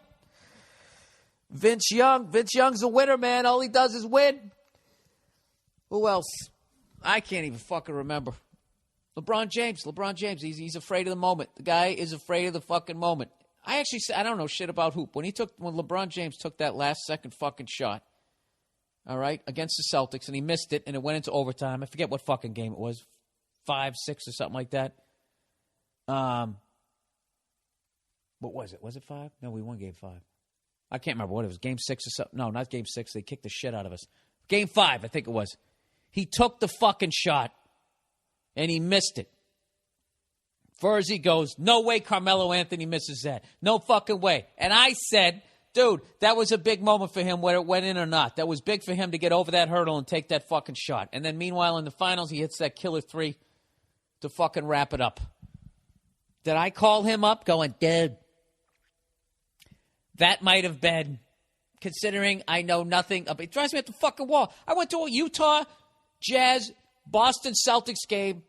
Vince Young's a winner, man. All he does is win. Who else? I can't even fucking remember. LeBron James. He's afraid of the moment. The guy is afraid of the fucking moment. I don't know shit about hoop. When LeBron James took that last second fucking shot, all right, against the Celtics, and he missed it, and it went into overtime. I forget what fucking game it was, 5-6 or something like that. What was it? Was it 5? No, we won game 5. I can't remember what it was. Game 6 or something. No, not game 6. They kicked the shit out of us. Game 5, I think it was. He took the fucking shot, and he missed it. Verzi goes, no way Carmelo Anthony misses that. No fucking way. And I said, dude, that was a big moment for him, whether it went in or not. That was big for him to get over that hurdle and take that fucking shot. And then meanwhile, in the finals, he hits that killer 3 to fucking wrap it up. Did I call him up going, dude, that might have been, considering I know nothing of it. It drives me at the fucking wall. I went to a Utah Jazz Boston Celtics game,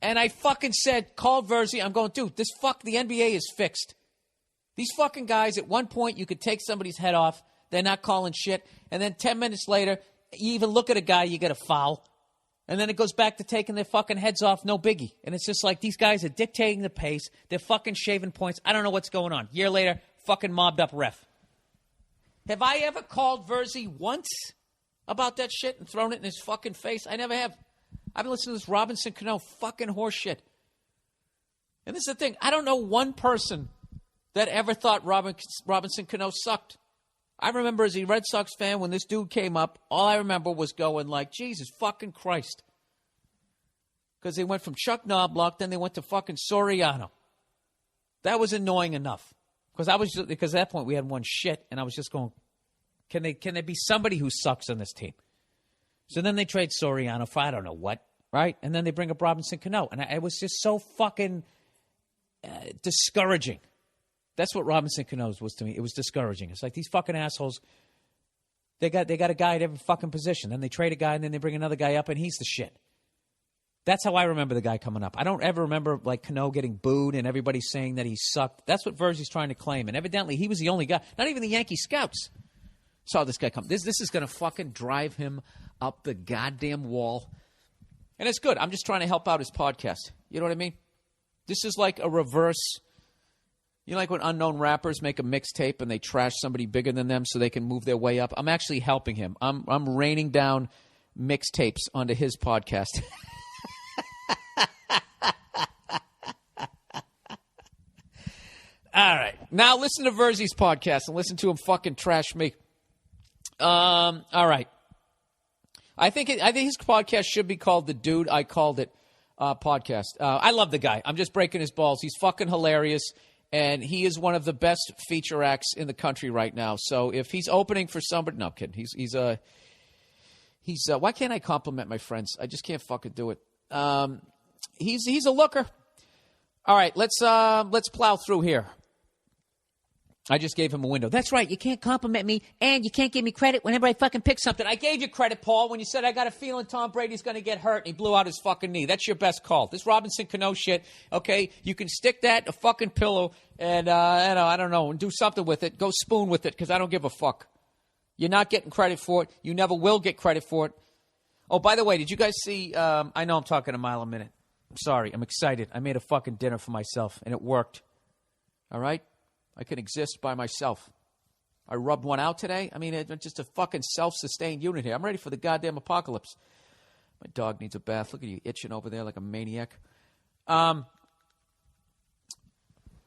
and I fucking said, called Verzi. I'm going, dude, the NBA is fixed. These fucking guys, at one point, you could take somebody's head off. They're not calling shit. And then 10 minutes later, you even look at a guy, you get a foul. And then it goes back to taking their fucking heads off, no biggie. And it's just like these guys are dictating the pace. They're fucking shaving points. I don't know what's going on. Year later, fucking mobbed up ref. Have I ever called Verzi once about that shit and thrown it in his fucking face? I never have. I've been listening to this Robinson Cano fucking horse shit. And this is the thing. I don't know one person that ever thought Robinson Cano sucked. I remember as a Red Sox fan, when this dude came up, all I remember was going like, Jesus fucking Christ. Because they went from Chuck Knobloch, then they went to fucking Soriano. That was annoying enough. Because at that point we hadn't won shit, and I was just going, can there be somebody who sucks on this team? So then they trade Soriano for I don't know what, right? And then they bring up Robinson Cano, and it was just so fucking discouraging. That's what Robinson Cano was to me. It was discouraging. It's like these fucking assholes. They got a guy at every fucking position. Then they trade a guy, and then they bring another guy up, and he's the shit. That's how I remember the guy coming up. I don't ever remember like Cano getting booed and everybody saying that he sucked. That's what Verzi's trying to claim. And evidently he was the only guy. Not even the Yankee scouts saw this guy come. This is going to fucking drive him up the goddamn wall. And it's good. I'm just trying to help out his podcast. You know what I mean? This is like a reverse. You know, like when unknown rappers make a mixtape and they trash somebody bigger than them so they can move their way up. I'm actually helping him. I'm raining down mixtapes onto his podcast. All right. Now listen to Verzi's podcast and listen to him fucking trash me. All right. I think his podcast should be called The Dude I Called It podcast. I love the guy. I'm just breaking his balls. He's fucking hilarious, and he is one of the best feature acts in the country right now. So if he's opening for somebody, no I'm kidding. He's why can't I compliment my friends? I just can't fucking do it. He's a looker. All right, let's plow through here. I just gave him a window. That's right. You can't compliment me, and you can't give me credit whenever I fucking pick something. I gave you credit, Paul, when you said I got a feeling Tom Brady's going to get hurt, and he blew out his fucking knee. That's your best call. This Robinson Cano shit, okay, you can stick that in a fucking pillow and, I don't know, and do something with it. Go spoon with it, because I don't give a fuck. You're not getting credit for it. You never will get credit for it. Oh, by the way, did you guys see, I know I'm talking a mile a minute. I'm sorry. I'm excited. I made a fucking dinner for myself, and it worked. All right? I can exist by myself. I rubbed one out today. I mean, it's just a fucking self-sustained unit here. I'm ready for the goddamn apocalypse. My dog needs a bath. Look at you itching over there like a maniac. Oh,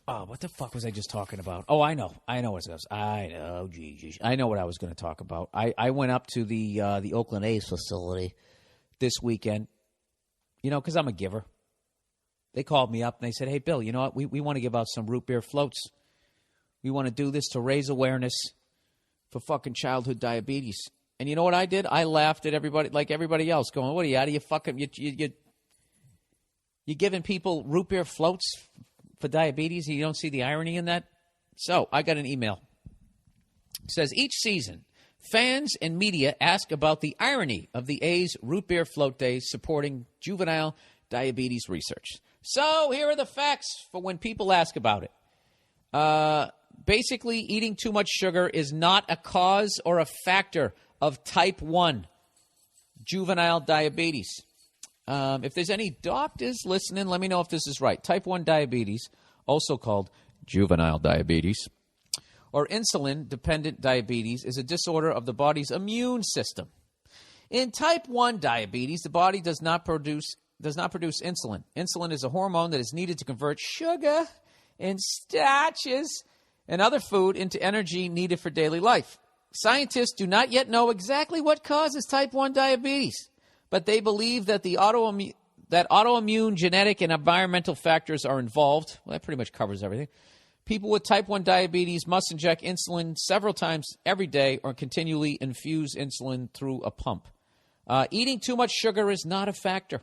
what the fuck was I just talking about? Oh, I know what it was. I know, geez. I know what I was going to talk about. I went up to the Oakland A's facility this weekend, you know, because I'm a giver. They called me up and they said, hey, Bill, you know what? We want to give out some root beer floats. We want to do this to raise awareness for fucking childhood diabetes. And you know what I did? I laughed at everybody, like everybody else, going, what are you, out of your fucking... You giving people root beer floats for diabetes and you don't see the irony in that? So I got an email. It says, each season, fans and media ask about the irony of the A's root beer float days supporting juvenile diabetes research. So here are the facts for when people ask about it. Basically, eating too much sugar is not a cause or a factor of type 1 juvenile diabetes. If there's any doctors listening, let me know if this is right. Type 1 diabetes, also called juvenile diabetes, or insulin-dependent diabetes, is a disorder of the body's immune system. In type 1 diabetes, the body does not produce insulin. Insulin is a hormone that is needed to convert sugar and starches and other food into energy needed for daily life. Scientists do not yet know exactly what causes type 1 diabetes, but they believe that autoimmune, genetic, and environmental factors are involved. Well, that pretty much covers everything. People with type 1 diabetes must inject insulin several times every day or continually infuse insulin through a pump. Eating too much sugar is not a factor.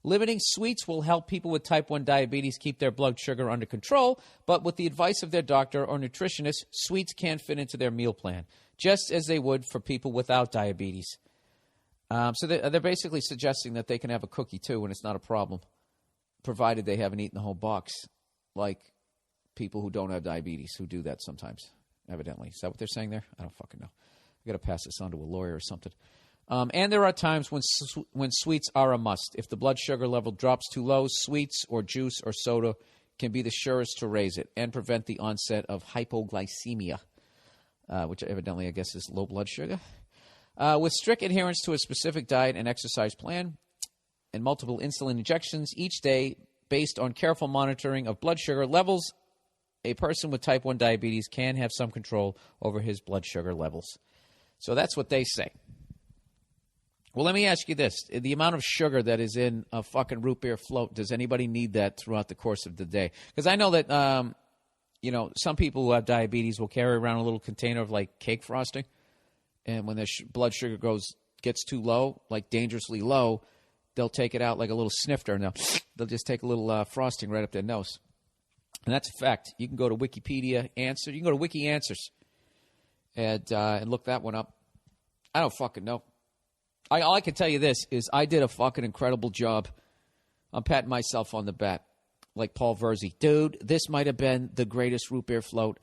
Limiting sweets will help people with type 1 diabetes keep their blood sugar under control, but with the advice of their doctor or nutritionist, sweets can't fit into their meal plan, just as they would for people without diabetes. So they're basically suggesting that they can have a cookie, too, and it's not a problem, provided they haven't eaten the whole box, like people who don't have diabetes, who do that sometimes, evidently. Is that what they're saying there? I don't fucking know. I got to pass this on to a lawyer or something. And there are times when sweets are a must. If the blood sugar level drops too low, sweets or juice or soda can be the surest to raise it and prevent the onset of hypoglycemia, which evidently, I guess, is low blood sugar. With strict adherence to a specific diet and exercise plan and multiple insulin injections each day based on careful monitoring of blood sugar levels, a person with type 1 diabetes can have some control over his blood sugar levels. So that's what they say. Well, let me ask you this. The amount of sugar that is in a fucking root beer float, does anybody need that throughout the course of the day? Because I know that, some people who have diabetes will carry around a little container of, like, cake frosting. And when their blood sugar gets too low, like dangerously low, they'll take it out like a little snifter, and they'll just take a little frosting right up their nose. And that's a fact. You can go to Wikipedia Answer. You can go to Wiki Answers and look that one up. I don't fucking know. All I can tell you this is I did a fucking incredible job. I'm patting myself on the back like Paul Verzi. Dude, this might have been the greatest root beer float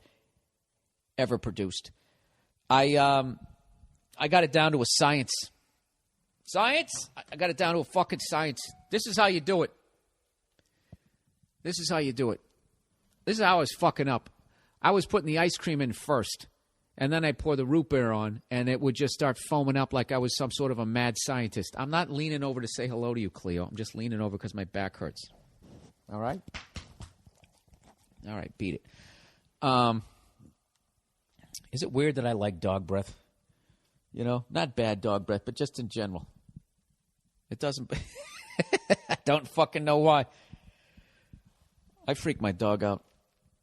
ever produced. I got it down to a science. Science? I got it down to a fucking science. This is how you do it. This is how you do it. This is how I was fucking up. I was putting the ice cream in first, and then I pour the root beer on, and it would just start foaming up like I was some sort of a mad scientist. I'm not leaning over to say hello to you, Cleo. I'm just leaning over because my back hurts. All right? All right, beat it. Is it weird that I like dog breath? You know, not bad dog breath, but just in general. It doesn't... I don't fucking know why. I freak my dog out.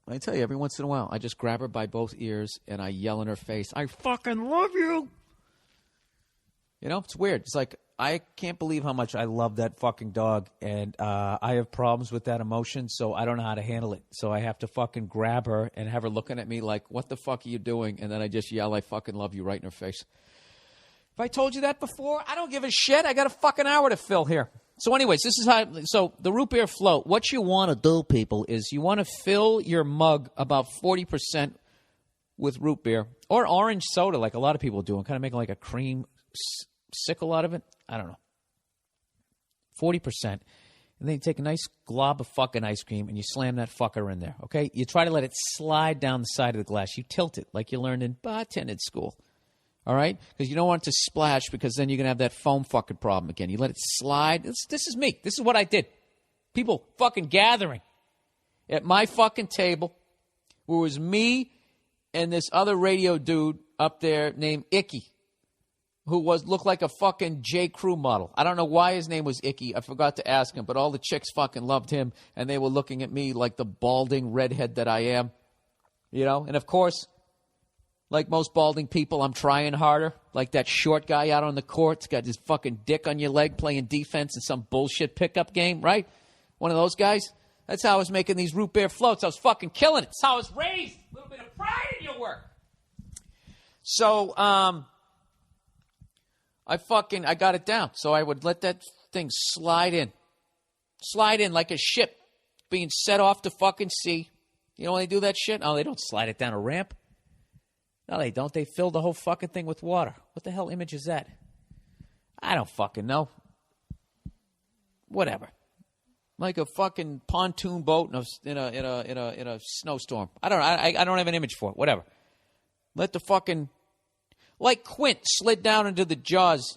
I tell you, every once in a while, I just grab her by both ears and I yell in her face, I fucking love you. You know, it's weird. It's like, I can't believe how much I love that fucking dog, and I have problems with that emotion, so I don't know how to handle it. So I have to fucking grab her and have her looking at me like, what the fuck are you doing? And then I just yell, I fucking love you right in her face. If I told you that before, I don't give a shit. I got a fucking hour to fill here. So anyways, this is how, so the root beer float, what you want to do, people, is you want to fill your mug about 40% with root beer or orange soda, like a lot of people do, and kind of making like a cream sickle out of it. I don't know. 40%. And then you take a nice glob of fucking ice cream and you slam that fucker in there, okay? You try to let it slide down the side of the glass. You tilt it like you learned in bartending school. All right? Because you don't want it to splash, because then you're going to have that foam fucking problem again. You let it slide. This is me. This is what I did. People fucking gathering at my fucking table, where it was me and this other radio dude up there named Icky, who looked like a fucking J. Crew model. I don't know why his name was Icky. I forgot to ask him, but all the chicks fucking loved him, and they were looking at me like the balding redhead that I am. And of course, like most balding people, I'm trying harder. Like that short guy out on the court's got his fucking dick on your leg playing defense in some bullshit pickup game, right? One of those guys. That's how I was making these root beer floats. I was fucking killing it. That's how I was raised. A little bit of pride in your work. So, I got it down. So I would let that thing slide in like a ship being set off to fucking sea. You know when they do that shit? Oh, they don't slide it down a ramp. No, they don't. They fill the whole fucking thing with water. What the hell image is that? I don't fucking know. Whatever. Like a fucking pontoon boat in a snowstorm. I don't have an image for it. Whatever. Let the fucking, like Quint slid down into the jaws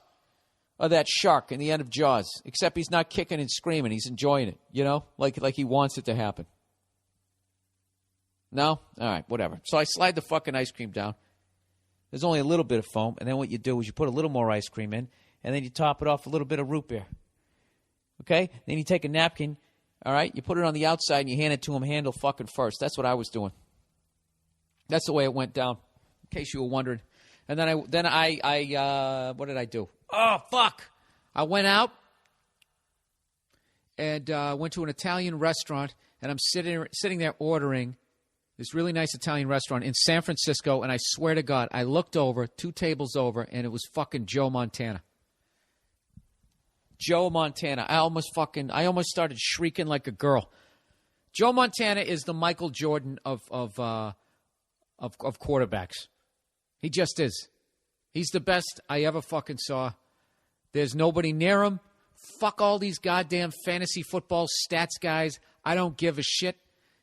of that shark in the end of Jaws. Except he's not kicking and screaming. He's enjoying it. Like he wants it to happen. No? All right, whatever. So I slide the fucking ice cream down. There's only a little bit of foam. And then what you do is you put a little more ice cream in. And then you top it off with a little bit of root beer. Okay? Then you take a napkin. All right? You put it on the outside and you hand it to him handle fucking first. That's what I was doing. That's the way it went down. In case you were wondering. And then I what did I do? Oh, fuck. I went out and went to an Italian restaurant. And I'm sitting there ordering this really nice Italian restaurant in San Francisco, and I swear to God, I looked over, 2 tables over, and it was fucking Joe Montana. Joe Montana. I almost started shrieking like a girl. Joe Montana is the Michael Jordan of quarterbacks. He just is. He's the best I ever fucking saw. There's nobody near him. Fuck all these goddamn fantasy football stats guys. I don't give a shit.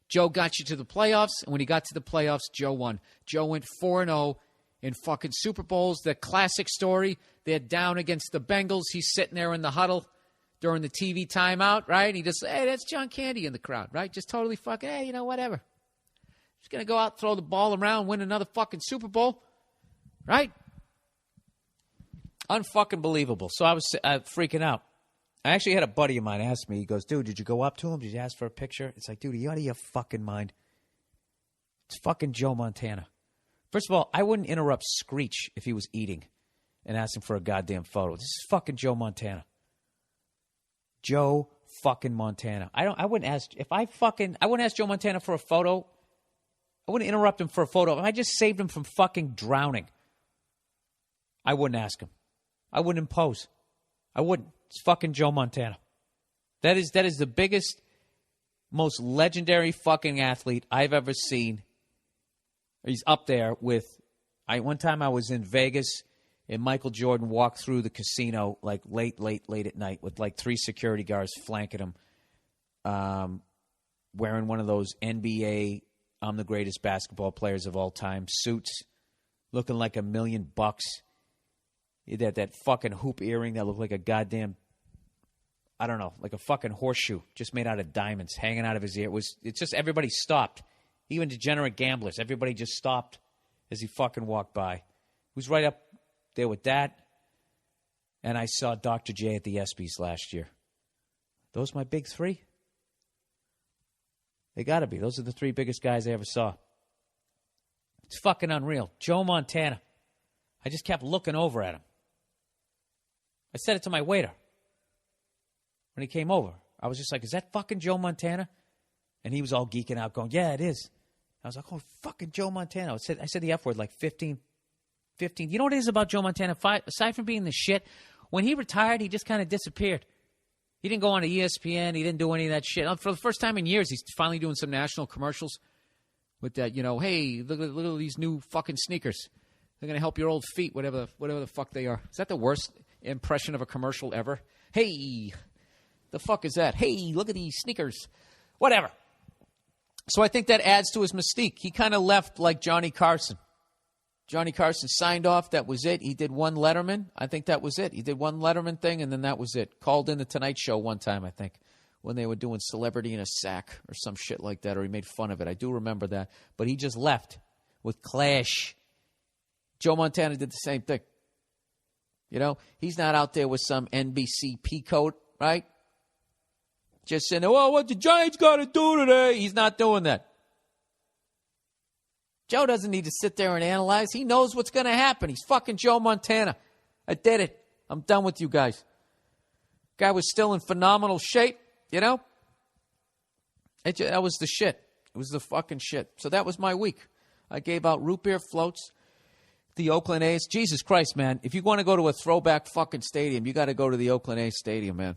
Joe got you to the playoffs, and when he got to the playoffs, Joe won. Joe went 4-0 in fucking Super Bowls. The classic story, they're down against the Bengals. He's sitting there in the huddle during the TV timeout, right? And he just, hey, that's John Candy in the crowd, right? Just totally fucking, hey, whatever. Just going to go out, throw the ball around, win another fucking Super Bowl, right? Unfucking believable. So I was freaking out. I actually had a buddy of mine ask me, he goes, dude, did you go up to him? Did you ask for a picture? It's like, dude, are you out of your fucking mind? It's fucking Joe Montana. First of all, I wouldn't interrupt Screech if he was eating and ask him for a goddamn photo. This is fucking Joe Montana. Joe fucking Montana. I wouldn't ask Joe Montana for a photo. I wouldn't interrupt him for a photo. If I just saved him from fucking drowning, I wouldn't ask him. I wouldn't impose. I wouldn't. It's fucking Joe Montana. That is the biggest, most legendary fucking athlete I've ever seen. He's up there with. One time I was in Vegas and Michael Jordan walked through the casino like late at night with like 3 security guards flanking him, wearing one of those NBA I'm the greatest basketball players of all time suits, looking like $1 million. That fucking hoop earring that looked like a goddamn, I don't know, like a fucking horseshoe just made out of diamonds hanging out of his ear. It's just everybody stopped. Even degenerate gamblers, everybody just stopped as he fucking walked by. He was right up there with that. And I saw Dr. J at the ESPYs last year. Those my big 3? They got to be. Those are the 3 biggest guys I ever saw. It's fucking unreal. Joe Montana. I just kept looking over at him. I said it to my waiter when he came over. I was just like, is that fucking Joe Montana? And he was all geeking out going, yeah, it is. I was like, oh, fucking Joe Montana. I said the F word like 15. You know what it is about Joe Montana? Aside from being the shit, when he retired, he just kind of disappeared. He didn't go on to ESPN. He didn't do any of that shit. For the first time in years, he's finally doing some national commercials with that, hey, look at these new fucking sneakers. They're going to help your old feet, whatever the fuck they are. Is that the worst impression of a commercial ever? Hey, the fuck is that? Hey, look at these sneakers. Whatever. So I think that adds to his mystique. He kind of left like Johnny Carson. Johnny Carson signed off. That was it. He did one Letterman. I think that was it. He did one Letterman thing, and then that was it. Called in the Tonight Show one time, I think, when they were doing Celebrity in a Sack or some shit like that, or he made fun of it. I do remember that. But he just left with clash. Joe Montana did the same thing. He's not out there with some NBC peacoat, right? Just saying, well, what the Giants got to do today? He's not doing that. Joe doesn't need to sit there and analyze. He knows what's going to happen. He's fucking Joe Montana. I did it. I'm done with you guys. Guy was still in phenomenal shape, you know? That was the shit. It was the fucking shit. So that was my week. I gave out root beer floats. The Oakland A's. Jesus Christ, man. If you want to go to a throwback fucking stadium, you got to go to the Oakland A's stadium, man.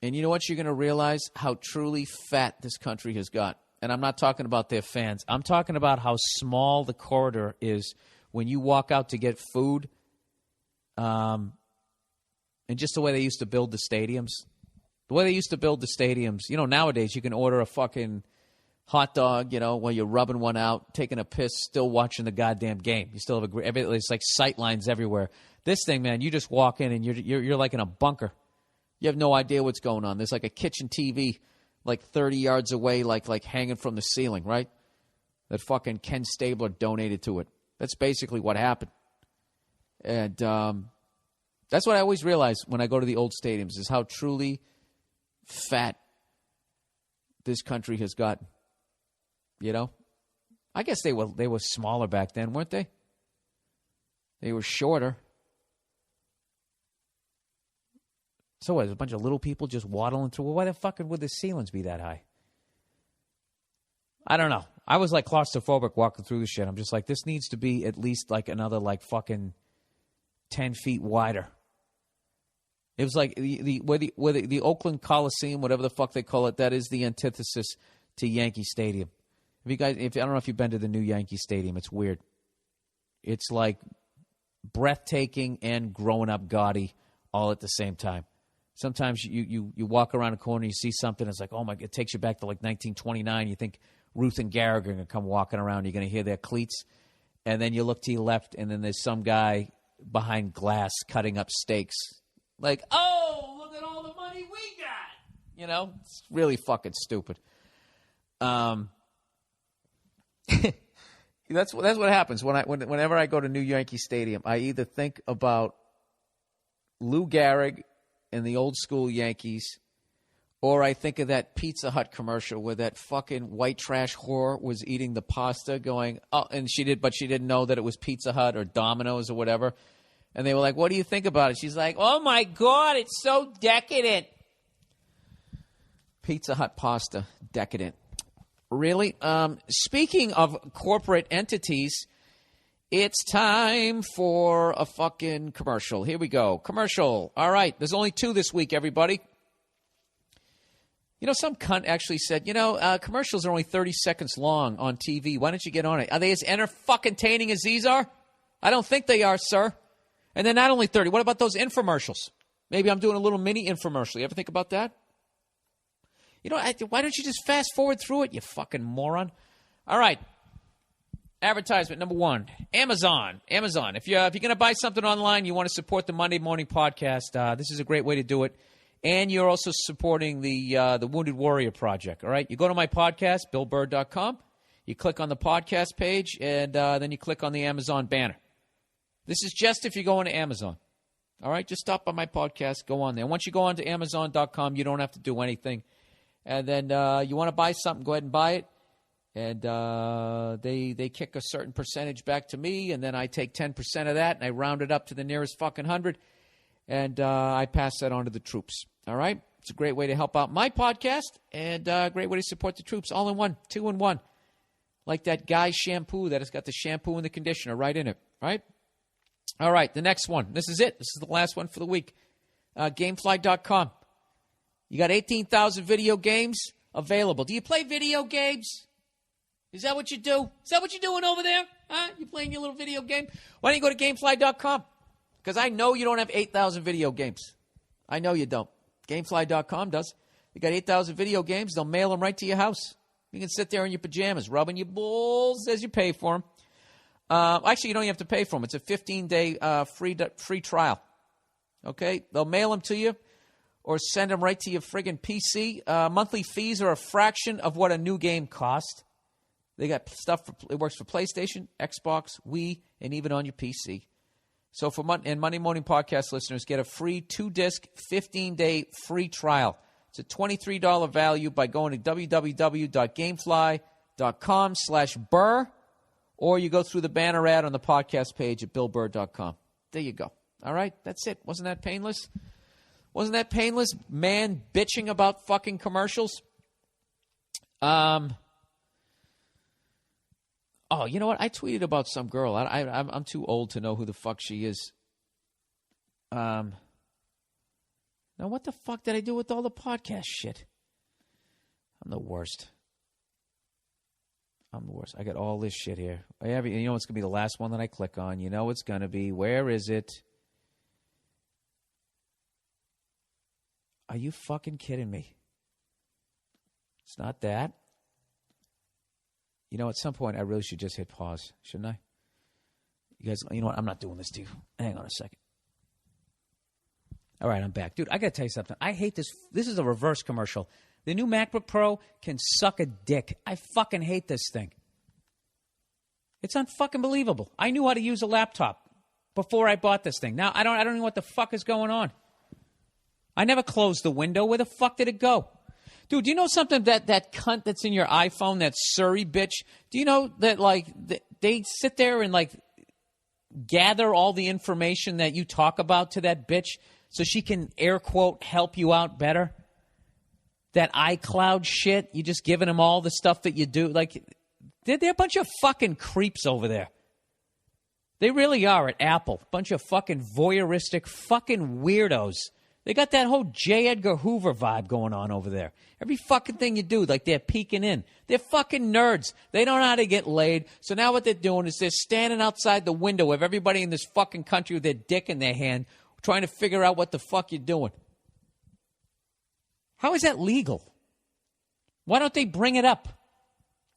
And you know what? You're going to realize how truly fat this country has got. And I'm not talking about their fans. I'm talking about how small the corridor is when you walk out to get food. And just the way they used to build the stadiums. The way they used to build the stadiums. You know, nowadays you can order a fucking hot dog, you know, while you're rubbing one out, taking a piss, still watching the goddamn game. You still have it's like sight lines everywhere. This thing, man, you just walk in and you're like in a bunker. You have no idea what's going on. There's like a kitchen TV like 30 yards away, like hanging from the ceiling, right? That fucking Ken Stabler donated to it. That's basically what happened. And that's what I always realize when I go to the old stadiums is how truly fat this country has gotten. You know? I guess they were smaller back then, weren't they? They were shorter. So what, a bunch of little people just waddling through? Well, why the fuck would the ceilings be that high? I don't know. I was like claustrophobic walking through the shit. I'm just like, this needs to be at least like another like fucking 10 feet wider. It was like the Oakland Coliseum, whatever the fuck they call it, that is the antithesis to Yankee Stadium. I don't know if you've been to the new Yankee Stadium. It's weird. It's like breathtaking and growing up gaudy all at the same time. Sometimes you walk around a corner, you see something, it's like, oh my, it takes you back to like 1929. You think Ruth and Gallagher are going to come walking around. You're going to hear their cleats. And then you look to your left, and then there's some guy behind glass cutting up steaks. Like, oh, look at all the money we got. You know, it's really fucking stupid. That's what happens whenever I go to New Yankee Stadium. I either think about Lou Gehrig and the old school Yankees, or I think of that Pizza Hut commercial where that fucking white trash whore was eating the pasta going, oh, and she didn't know that it was Pizza Hut or Domino's or whatever. And they were like, what do you think about it? She's like, oh my God, it's so decadent. Pizza Hut pasta, decadent. Really? Speaking of corporate entities, it's time for a fucking commercial. Here we go. Commercial. All right. There's only 2 this week, everybody. You know, some cunt actually said, commercials are only 30 seconds long on TV. Why don't you get on it? Are they as entertaining as these are? I don't think they are, sir. And they're not only 30. What about those infomercials? Maybe I'm doing a little mini infomercial. You ever think about that? You know, why don't you just fast forward through it, you fucking moron? All right. Advertisement number 1, Amazon. Amazon. If you're going to buy something online, you want to support the Monday Morning Podcast, this is a great way to do it. And you're also supporting the Wounded Warrior Project, all right? You go to my podcast, BillBurr.com. You click on the podcast page, and then you click on the Amazon banner. This is just if you're going to Amazon, all right? Just stop by my podcast, go on there. And once you go on to Amazon.com, you don't have to do anything. And then you want to buy something, go ahead and buy it. And they kick a certain percentage back to me, and then I take 10% of that, and I round it up to the nearest fucking 100, and I pass that on to the troops. All right? It's a great way to help out my podcast, and a great way to support the troops. All in one, 2 in 1. Like that Guy shampoo that has got the shampoo and the conditioner right in it. Right? All right, the next one. This is it. This is the last one for the week. Gamefly.com. You got 18,000 video games available. Do you play video games? Is that what you do? Is that what you're doing over there? Huh? You playing your little video game? Why don't you go to Gamefly.com? Because I know you don't have 8,000 video games. I know you don't. Gamefly.com does. You got 8,000 video games. They'll mail them right to your house. You can sit there in your pajamas, rubbing your balls as you pay for them. Actually, you don't even have to pay for them. It's a 15-day free trial. Okay? They'll mail them to you or send them right to your friggin' PC. Monthly fees are a fraction of what a new game costs. They got stuff, it works for PlayStation, Xbox, Wii, and even on your PC. So for Monday Morning Podcast listeners, get a free 2-disc, 15-day free trial. It's a $23 value by going to www.gamefly.com/Burr. or you go through the banner ad on the podcast page at BillBurr.com. There you go. All right? That's it. Wasn't that painless? Wasn't that painless? Man bitching about fucking commercials? Oh, you know what? I tweeted about some girl. I'm too old to know who the fuck she is. Now, what the fuck did I do with all the podcast shit? I'm the worst. I got all this shit here. You know it's going to be the last one that I click on. You know it's going to be. Where is it? Are you fucking kidding me? It's not that. You know, at some point, I really should just hit pause, shouldn't I? You guys, you know what? I'm not doing this to you. Hang on a second. All right, I'm back. Dude, I got to tell you something. I hate this. This is a reverse commercial. The new MacBook Pro can suck a dick. I fucking hate this thing. It's unfucking believable. I knew how to use a laptop before I bought this thing. Now, I don't know what the fuck is going on. I never closed the window. Where the fuck did it go? Dude, do you know something that cunt that's in your iPhone, that Surrey bitch? Do you know that, like, they sit there and, like, gather all the information that you talk about to that bitch so she can, air quote, help you out better? That iCloud shit, you just giving them all the stuff that you do. Like, they're a bunch of fucking creeps over there. They really are at Apple. Bunch of fucking voyeuristic fucking weirdos. They got that whole J. Edgar Hoover vibe going on over there. Every fucking thing you do, like they're peeking in. They're fucking nerds. They don't know how to get laid. So now what they're doing is they're standing outside the window of everybody in this fucking country with their dick in their hand, trying to figure out what the fuck you're doing. How is that legal? Why don't they bring it up?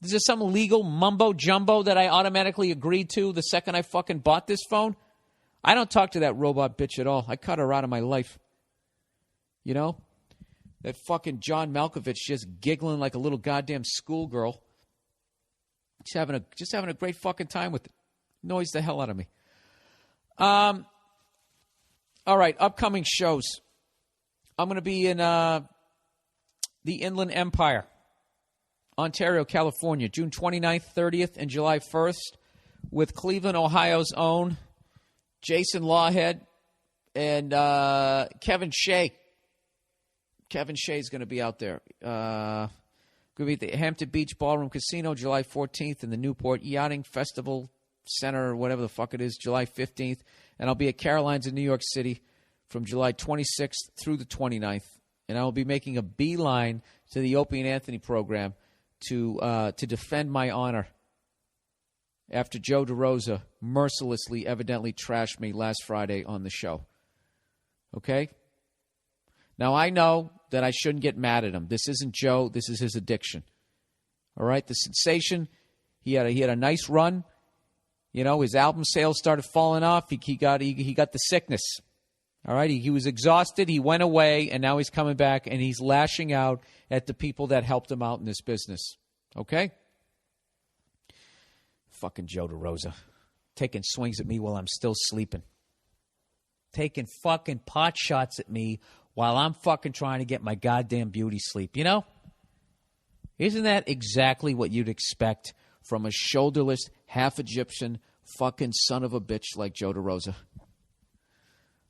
Is there some legal mumbo-jumbo that I automatically agreed to the second I fucking bought this phone? I don't talk to that robot bitch at all. I cut her out of my life. You know? That fucking John Malkovich just giggling like a little goddamn schoolgirl. Just having a great fucking time with it. Annoys the hell out of me. All right, upcoming shows. I'm going to be in the Inland Empire, Ontario, California, June 29th, 30th, and July 1st with Cleveland, Ohio's own Jason Lawhead and Kevin Shea. Kevin Shea is going to be out there. Going to be at the Hampton Beach Ballroom Casino, July 14th, and the Newport Yachting Festival Center, or whatever the fuck it is, July 15th. And I'll be at Caroline's in New York City from July 26th through the 29th. And I will be making a beeline to the Opie and Anthony program to defend my honor after Joe DeRosa mercilessly, evidently trashed me last Friday on the show. Okay? Now, I know that I shouldn't get mad at him. This isn't Joe. This is his addiction. All right? The sensation, he had a nice run. You know, his album sales started falling off. He got the sickness. All right? He was exhausted. He went away, and now he's coming back, and he's lashing out at the people that helped him out in this business. Okay? Fucking Joe DeRosa. Taking swings at me while I'm still sleeping. Taking fucking pot shots at me while I'm fucking trying to get my goddamn beauty sleep. You know? Isn't that exactly what you'd expect from a shoulderless, half-Egyptian fucking son of a bitch like Joe DeRosa?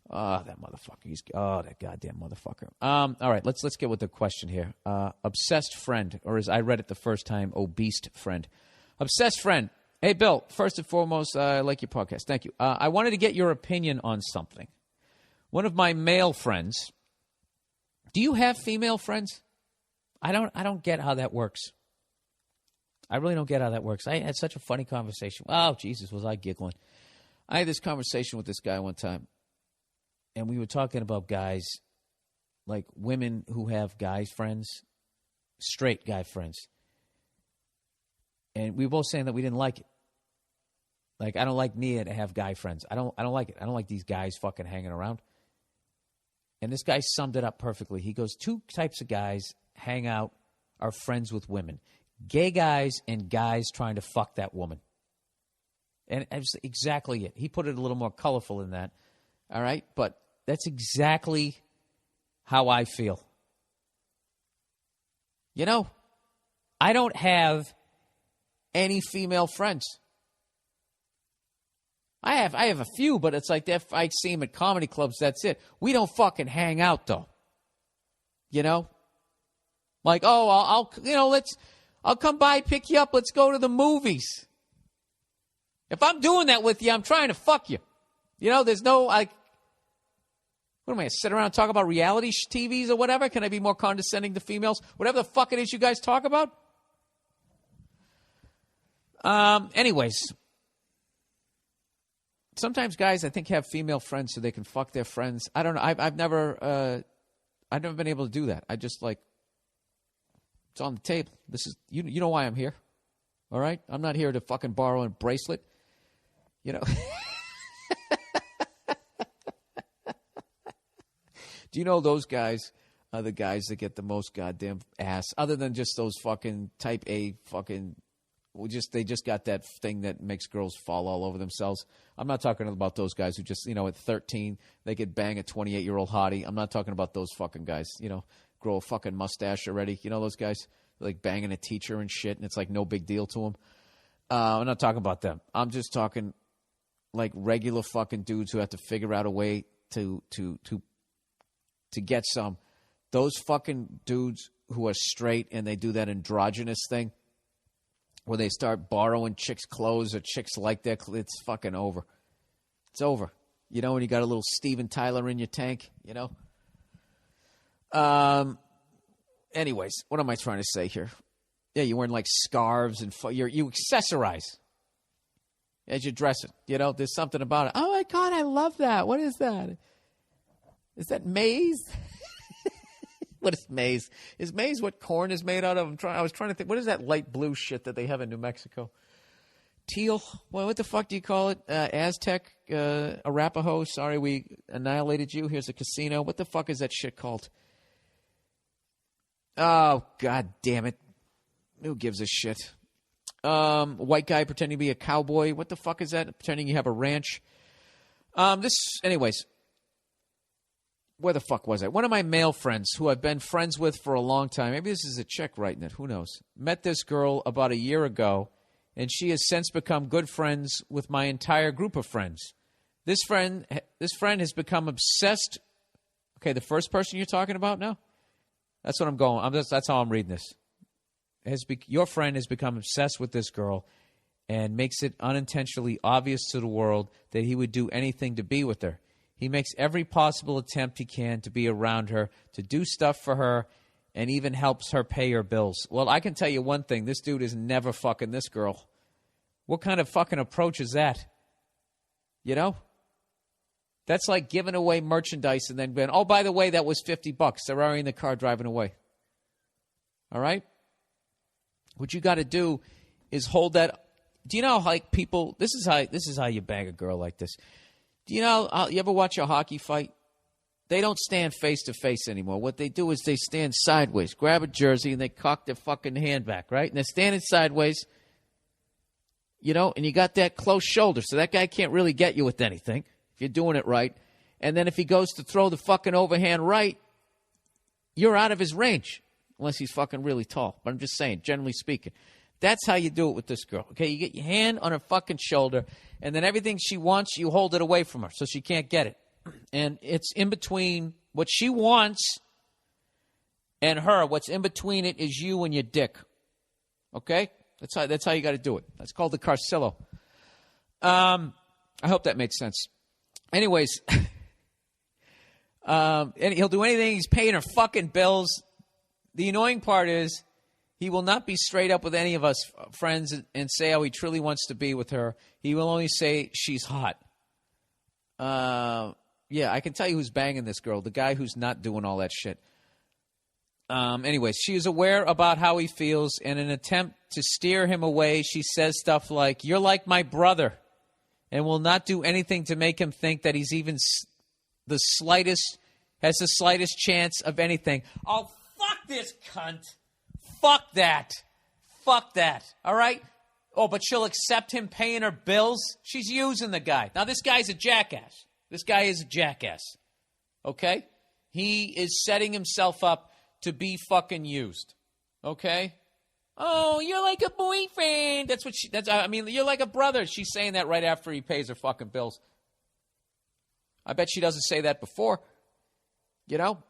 Oh, that motherfucker. That goddamn motherfucker. All right, let's get with the question here. Obsessed friend, or as I read it the first time, obese friend. Obsessed friend. Hey, Bill, first and foremost, I like your podcast. Thank you. I wanted to get your opinion on something. One of my male friends. Do you have female friends? I don't get how that works. I really don't get how that works. I had such a funny conversation. Oh, Jesus, was I giggling. I had this conversation with this guy one time, and we were talking about guys, like women who have guys friends, straight guy friends. And we were both saying that we didn't like it. Like, I don't like Nia to have guy friends. I don't like it. I don't like these guys fucking hanging around. And this guy summed it up perfectly. He goes, two types of guys hang out, are friends with women. Gay guys and guys trying to fuck that woman. And that's exactly it. He put it a little more colorful than that. All right? But that's exactly how I feel. You know, I don't have any female friends. I have a few, but it's like if I see them at comedy clubs, that's it. We don't fucking hang out, though. You know? Like, oh, I'll come by, pick you up, let's go to the movies. If I'm doing that with you, I'm trying to fuck you. You know, there's no, like, what am I, sit around and talk about reality TVs or whatever? Can I be more condescending to females? Whatever the fuck it is you guys talk about? Anyways. Sometimes guys, I think, have female friends so they can fuck their friends. I don't know. I've never been able to do that. I just, like, it's on the table. This is, you know why I'm here. All right? I'm not here to fucking borrow a bracelet. You know? Do you know those guys are the guys that get the most goddamn ass, other than just those fucking type A fucking, they just got that thing that makes girls fall all over themselves. I'm not talking about those guys who just, at 13, they could bang a 28-year-old hottie. I'm not talking about those fucking guys, grow a fucking mustache already. You know those guys? Like banging a teacher and shit, and it's like no big deal to them. I'm not talking about them. I'm just talking like regular fucking dudes who have to figure out a way to get some. Those fucking dudes who are straight and they do that androgynous thing where they start borrowing chicks' clothes or chicks like that, it's fucking over. It's over. When you got a little Steven Tyler in your tank, Anyways, what am I trying to say here? Yeah, you're wearing like scarves and you accessorize as you're dressing. There's something about it. Oh my God, I love that. What is that? Is that maize? What is maize? Is maize what corn is made out of? I was trying to think. What is that light blue shit that they have in New Mexico? Teal? Well, what the fuck do you call it? Aztec? Arapaho? Sorry, we annihilated you. Here's a casino. What the fuck is that shit called? Oh, God damn it. Who gives a shit? White guy pretending to be a cowboy. What the fuck is that? Pretending you have a ranch. Anyways. Where the fuck was I? One of my male friends who I've been friends with for a long time. Maybe this is a chick writing it. Who knows? Met this girl about a year ago, and she has since become good friends with my entire group of friends. This friend has become obsessed. Okay, the first person you're talking about now? That's what I'm going. That's how I'm reading this. Your friend has become obsessed with this girl and makes it unintentionally obvious to the world that he would do anything to be with her. He makes every possible attempt he can to be around her, to do stuff for her, and even helps her pay her bills. Well, I can tell you one thing. This dude is never fucking this girl. What kind of fucking approach is that? That's like giving away merchandise and then going, oh, by the way, that was $50. They're already in the car driving away. All right? What you got to do is hold that. Do you know how, like, people, this is how you bang a girl like this. Do you know, you ever watch a hockey fight? They don't stand face to face anymore. What they do is they stand sideways, grab a jersey, and they cock their fucking hand back, right? And they're standing sideways, and you got that close shoulder, so that guy can't really get you with anything if you're doing it right. And then if he goes to throw the fucking overhand right, you're out of his range, unless he's fucking really tall. But I'm just saying, generally speaking. That's how you do it with this girl, okay? You get your hand on her fucking shoulder, and then everything she wants, you hold it away from her so she can't get it. And it's in between what she wants and her. What's in between it is you and your dick, okay? That's how you got to do it. That's called the Carcillo. I hope that makes sense. Anyways, and he'll do anything. He's paying her fucking bills. The annoying part is, he will not be straight up with any of us friends and say how he truly wants to be with her. He will only say she's hot. Yeah, I can tell you who's banging this girl. The guy who's not doing all that shit. Anyways, she is aware about how he feels. In an attempt to steer him away, she says stuff like, "You're like my brother," and will not do anything to make him think that he's even has the slightest chance of anything. Oh, fuck this cunt. Fuck that. Fuck that. All right? Oh, but she'll accept him paying her bills? She's using the guy. Now, this guy's a jackass. This guy is a jackass. Okay? He is setting himself up to be fucking used. Okay? Oh, you're like a boyfriend. You're like a brother. She's saying that right after he pays her fucking bills. I bet she doesn't say that before. You know?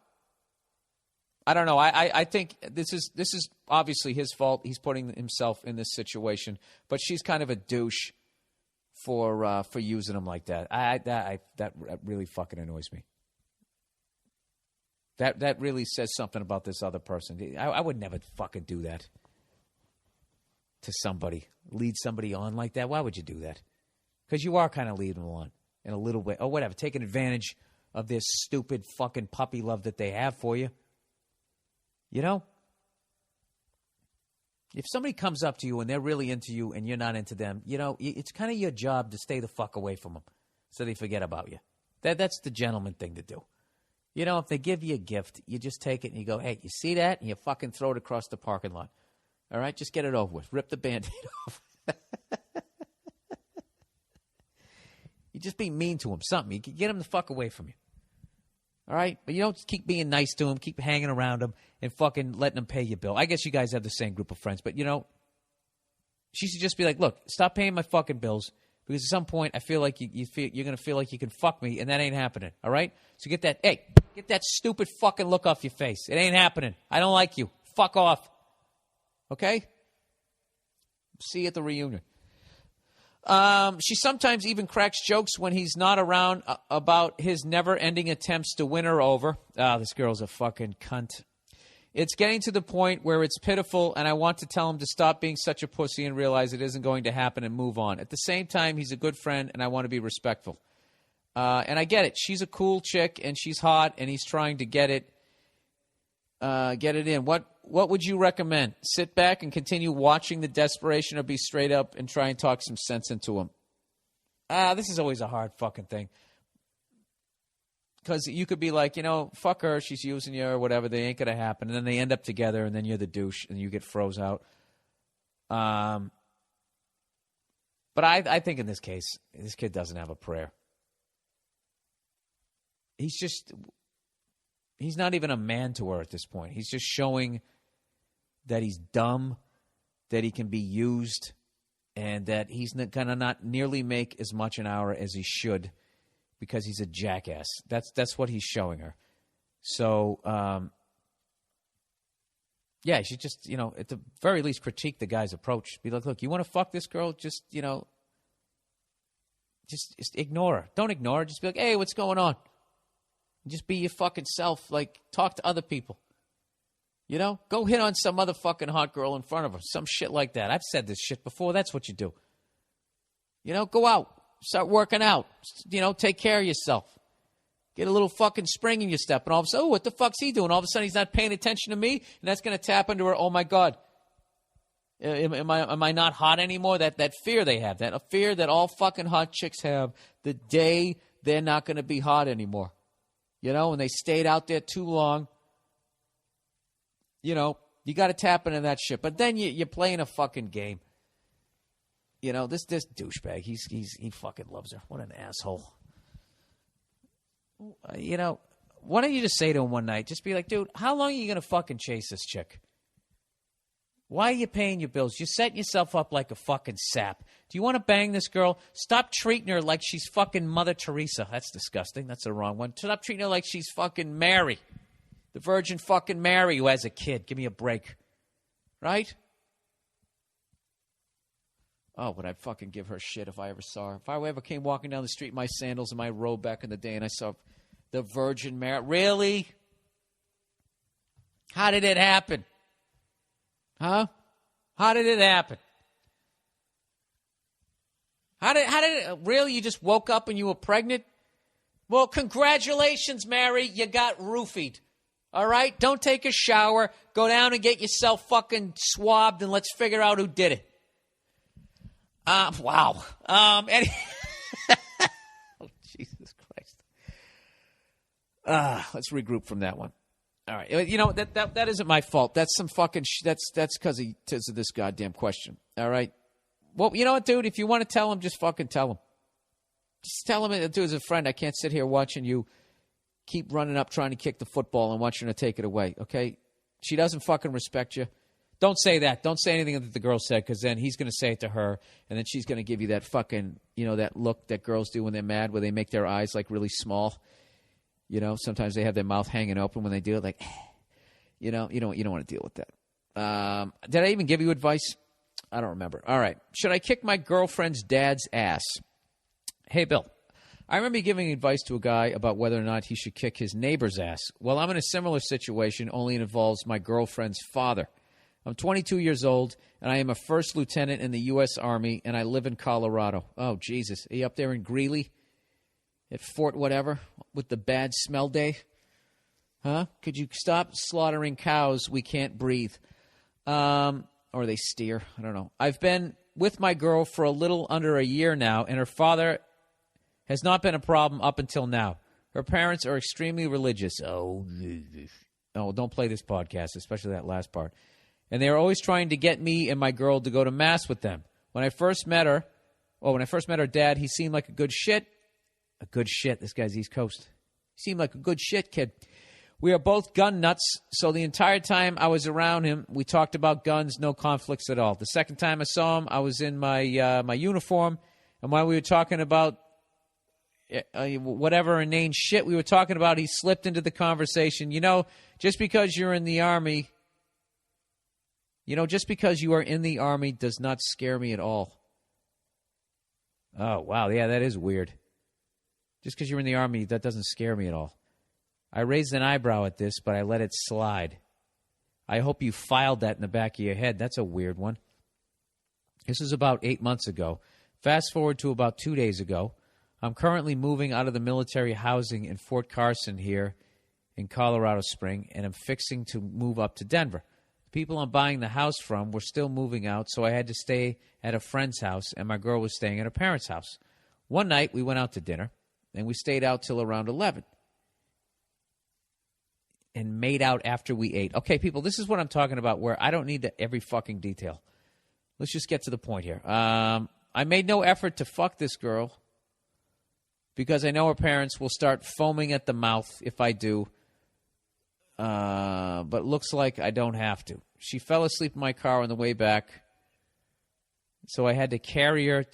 I don't know. I think this is obviously his fault. He's putting himself in this situation. But she's kind of a douche for using him like that. That really fucking annoys me. That really says something about this other person. I would never fucking do that to somebody. Lead somebody on like that. Why would you do that? Because you are kind of leading them on in a little way. Or whatever. Taking advantage of this stupid fucking puppy love that they have for you. You know? If somebody comes up to you and they're really into you and you're not into them, you know, it's kind of your job to stay the fuck away from them so they forget about you. That's the gentleman thing to do. You know, if they give you a gift, you just take it and you go, hey, you see that? And you fucking throw it across the parking lot. All right? Just get it over with. Rip the Band-Aid off. You just be mean to him, something. You can get him the fuck away from you. All right? But you don't keep being nice to him, keep hanging around him, and fucking letting him pay your bill. I guess you guys have the same group of friends. But, you know, she should just be like, look, stop paying my fucking bills. Because at some point, I feel like you're going to feel like you can fuck me, and that ain't happening. All right? So get that stupid fucking look off your face. It ain't happening. I don't like you. Fuck off. Okay? See you at the reunion. She sometimes even cracks jokes when he's not around about his never-ending attempts to win her over. This girl's a fucking cunt. It's getting to the point where it's pitiful, and I want to tell him to stop being such a pussy and realize it isn't going to happen and move on. At the same time, he's a good friend, and I want to be respectful. And I get it. She's a cool chick, and she's hot, and he's trying to get it in. What would you recommend? Sit back and continue watching the desperation, or be straight up and try and talk some sense into him? This is always a hard fucking thing. Because you could be like, you know, fuck her, she's using you or whatever, they ain't going to happen. And then they end up together, and then you're the douche, and you get froze out. But I think in this case, this kid doesn't have a prayer. He's not even a man to her at this point. He's just showing that he's dumb, that he can be used, and that he's going to not nearly make as much an hour as he should because he's a jackass. That's what he's showing her. So, yeah, she just, you know, at the very least critique the guy's approach. Be like, look, you want to fuck this girl? Just, you know, just ignore her. Don't ignore her. Just be like, hey, what's going on? Just be your fucking self. Like, talk to other people. You know? Go hit on some other fucking hot girl in front of her. Some shit like that. I've said this shit before. That's what you do. You know? Go out. Start working out. You know? Take care of yourself. Get a little fucking spring in your step. And all of a sudden, oh, what the fuck's he doing? All of a sudden, he's not paying attention to me. And that's going to tap into her, oh, my God. Am I not hot anymore? That fear they have. That a fear that all fucking hot chicks have the day they're not going to be hot anymore. You know, when they stayed out there too long, you know, you got to tap into that shit. But then you're playing a fucking game. You know, this douchebag, he fucking loves her. What an asshole. You know, why don't you just say to him one night, just be like, dude, how long are you going to fucking chase this chick? Why are you paying your bills? You're setting yourself up like a fucking sap. Do you want to bang this girl? Stop treating her like she's fucking Mother Teresa. That's disgusting. That's the wrong one. Stop treating her like she's fucking Mary. The Virgin fucking Mary who has a kid. Give me a break. Right? Oh, would I fucking give her shit if I ever saw her? If I ever came walking down the street in my sandals and my robe back in the day and I saw the Virgin Mary. Really? How did it happen? Huh? How did it happen? How did it really? You just woke up and you were pregnant? Well, congratulations, Mary. You got roofied. All right? Don't take a shower. Go down and get yourself fucking swabbed and let's figure out who did it. Wow. Oh, Jesus Christ. Let's regroup from that one. All right, you know that isn't my fault. That's some fucking that's because of this goddamn question. All right, well, you know what, dude? If you want to tell him, just fucking tell him. Just tell him, dude, as a friend, I can't sit here watching you keep running up trying to kick the football and watching her take it away. Okay, she doesn't fucking respect you. Don't say that. Don't say anything that the girl said, because then he's going to say it to her, and then she's going to give you that fucking, that look that girls do when they're mad, where they make their eyes like really small. Sometimes they have their mouth hanging open when they do it, like, you don't want to deal with that. Did I even give you advice? I don't remember. All right. Should I kick my girlfriend's dad's ass? Hey, Bill. I remember giving advice to a guy about whether or not he should kick his neighbor's ass. Well, I'm in a similar situation, only it involves my girlfriend's father. I'm 22 years old, and I am a first lieutenant in the U.S. Army, and I live in Colorado. Oh, Jesus. Are you up there in Greeley? At Fort whatever? With the bad smell day? Huh? Could you stop slaughtering cows? We can't breathe. Or they steer. I don't know. I've been with my girl for a little under a year now, and her father has not been a problem up until now. Her parents are extremely religious. Oh, don't play this podcast, especially that last part. And they are always trying to get me and my girl to go to Mass with them. When I first met her dad, he seemed like a good shit. A good shit. This guy's East Coast. He seemed like a good shit kid. We are both gun nuts, so the entire time I was around him, we talked about guns, no conflicts at all. The second time I saw him, I was in my my uniform, and while we were talking about whatever inane shit we were talking about, he slipped into the conversation. Just because you're in the Army, just because you are in the Army does not scare me at all. Oh, wow. Yeah, that is weird. Just because you're in the Army, that doesn't scare me at all. I raised an eyebrow at this, but I let it slide. I hope you filed that in the back of your head. That's a weird one. This was about 8 months ago. Fast forward to about 2 days ago. I'm currently moving out of the military housing in Fort Carson here in Colorado Springs, and I'm fixing to move up to Denver. The people I'm buying the house from were still moving out, so I had to stay at a friend's house, and my girl was staying at her parents' house. One night, we went out to dinner, and we stayed out till around 11 and made out after we ate. Okay, people, this is what I'm talking about, where I don't need every fucking detail. Let's just get to the point here. I made no effort to fuck this girl because I know her parents will start foaming at the mouth if I do, but looks like I don't have to. She fell asleep in my car on the way back, so I had to carry her.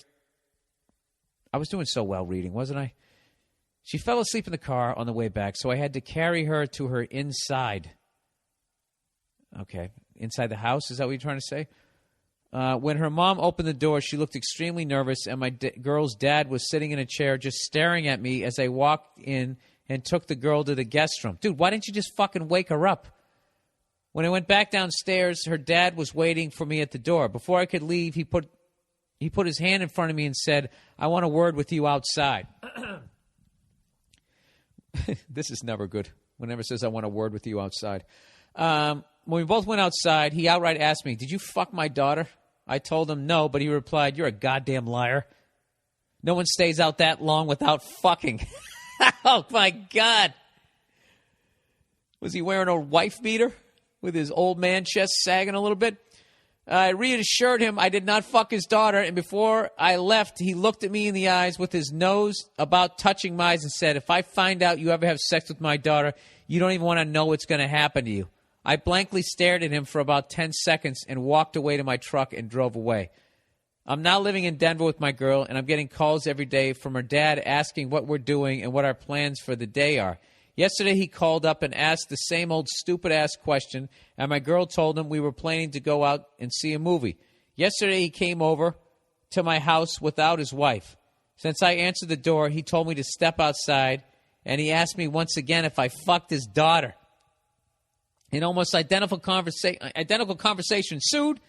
I was doing so well reading, wasn't I? She fell asleep in the car on the way back, so I had to carry her to her inside. Okay, inside the house? Is that what you're trying to say? When her mom opened the door, she looked extremely nervous, and my girl's dad was sitting in a chair just staring at me as I walked in and took the girl to the guest room. Dude, why didn't you just fucking wake her up? When I went back downstairs, her dad was waiting for me at the door. Before I could leave, he put his hand in front of me and said, "I want a word with you outside." This is never good. Whenever it says, "I want a word with you outside." When we both went outside, he outright asked me, "Did you fuck my daughter?" I told him no, but he replied, "You're a goddamn liar. No one stays out that long without fucking." Oh, my God. Was he wearing a wife beater with his old man chest sagging a little bit? I reassured him I did not fuck his daughter, and before I left, he looked at me in the eyes with his nose about touching mine and said, "If I find out you ever have sex with my daughter, you don't even want to know what's going to happen to you." I blankly stared at him for about 10 seconds and walked away to my truck and drove away. I'm now living in Denver with my girl, and I'm getting calls every day from her dad asking what we're doing and what our plans for the day are. Yesterday, he called up and asked the same old stupid-ass question, and my girl told him we were planning to go out and see a movie. Yesterday, he came over to my house without his wife. Since I answered the door, he told me to step outside, and he asked me once again if I fucked his daughter. An almost identical conversation ensued,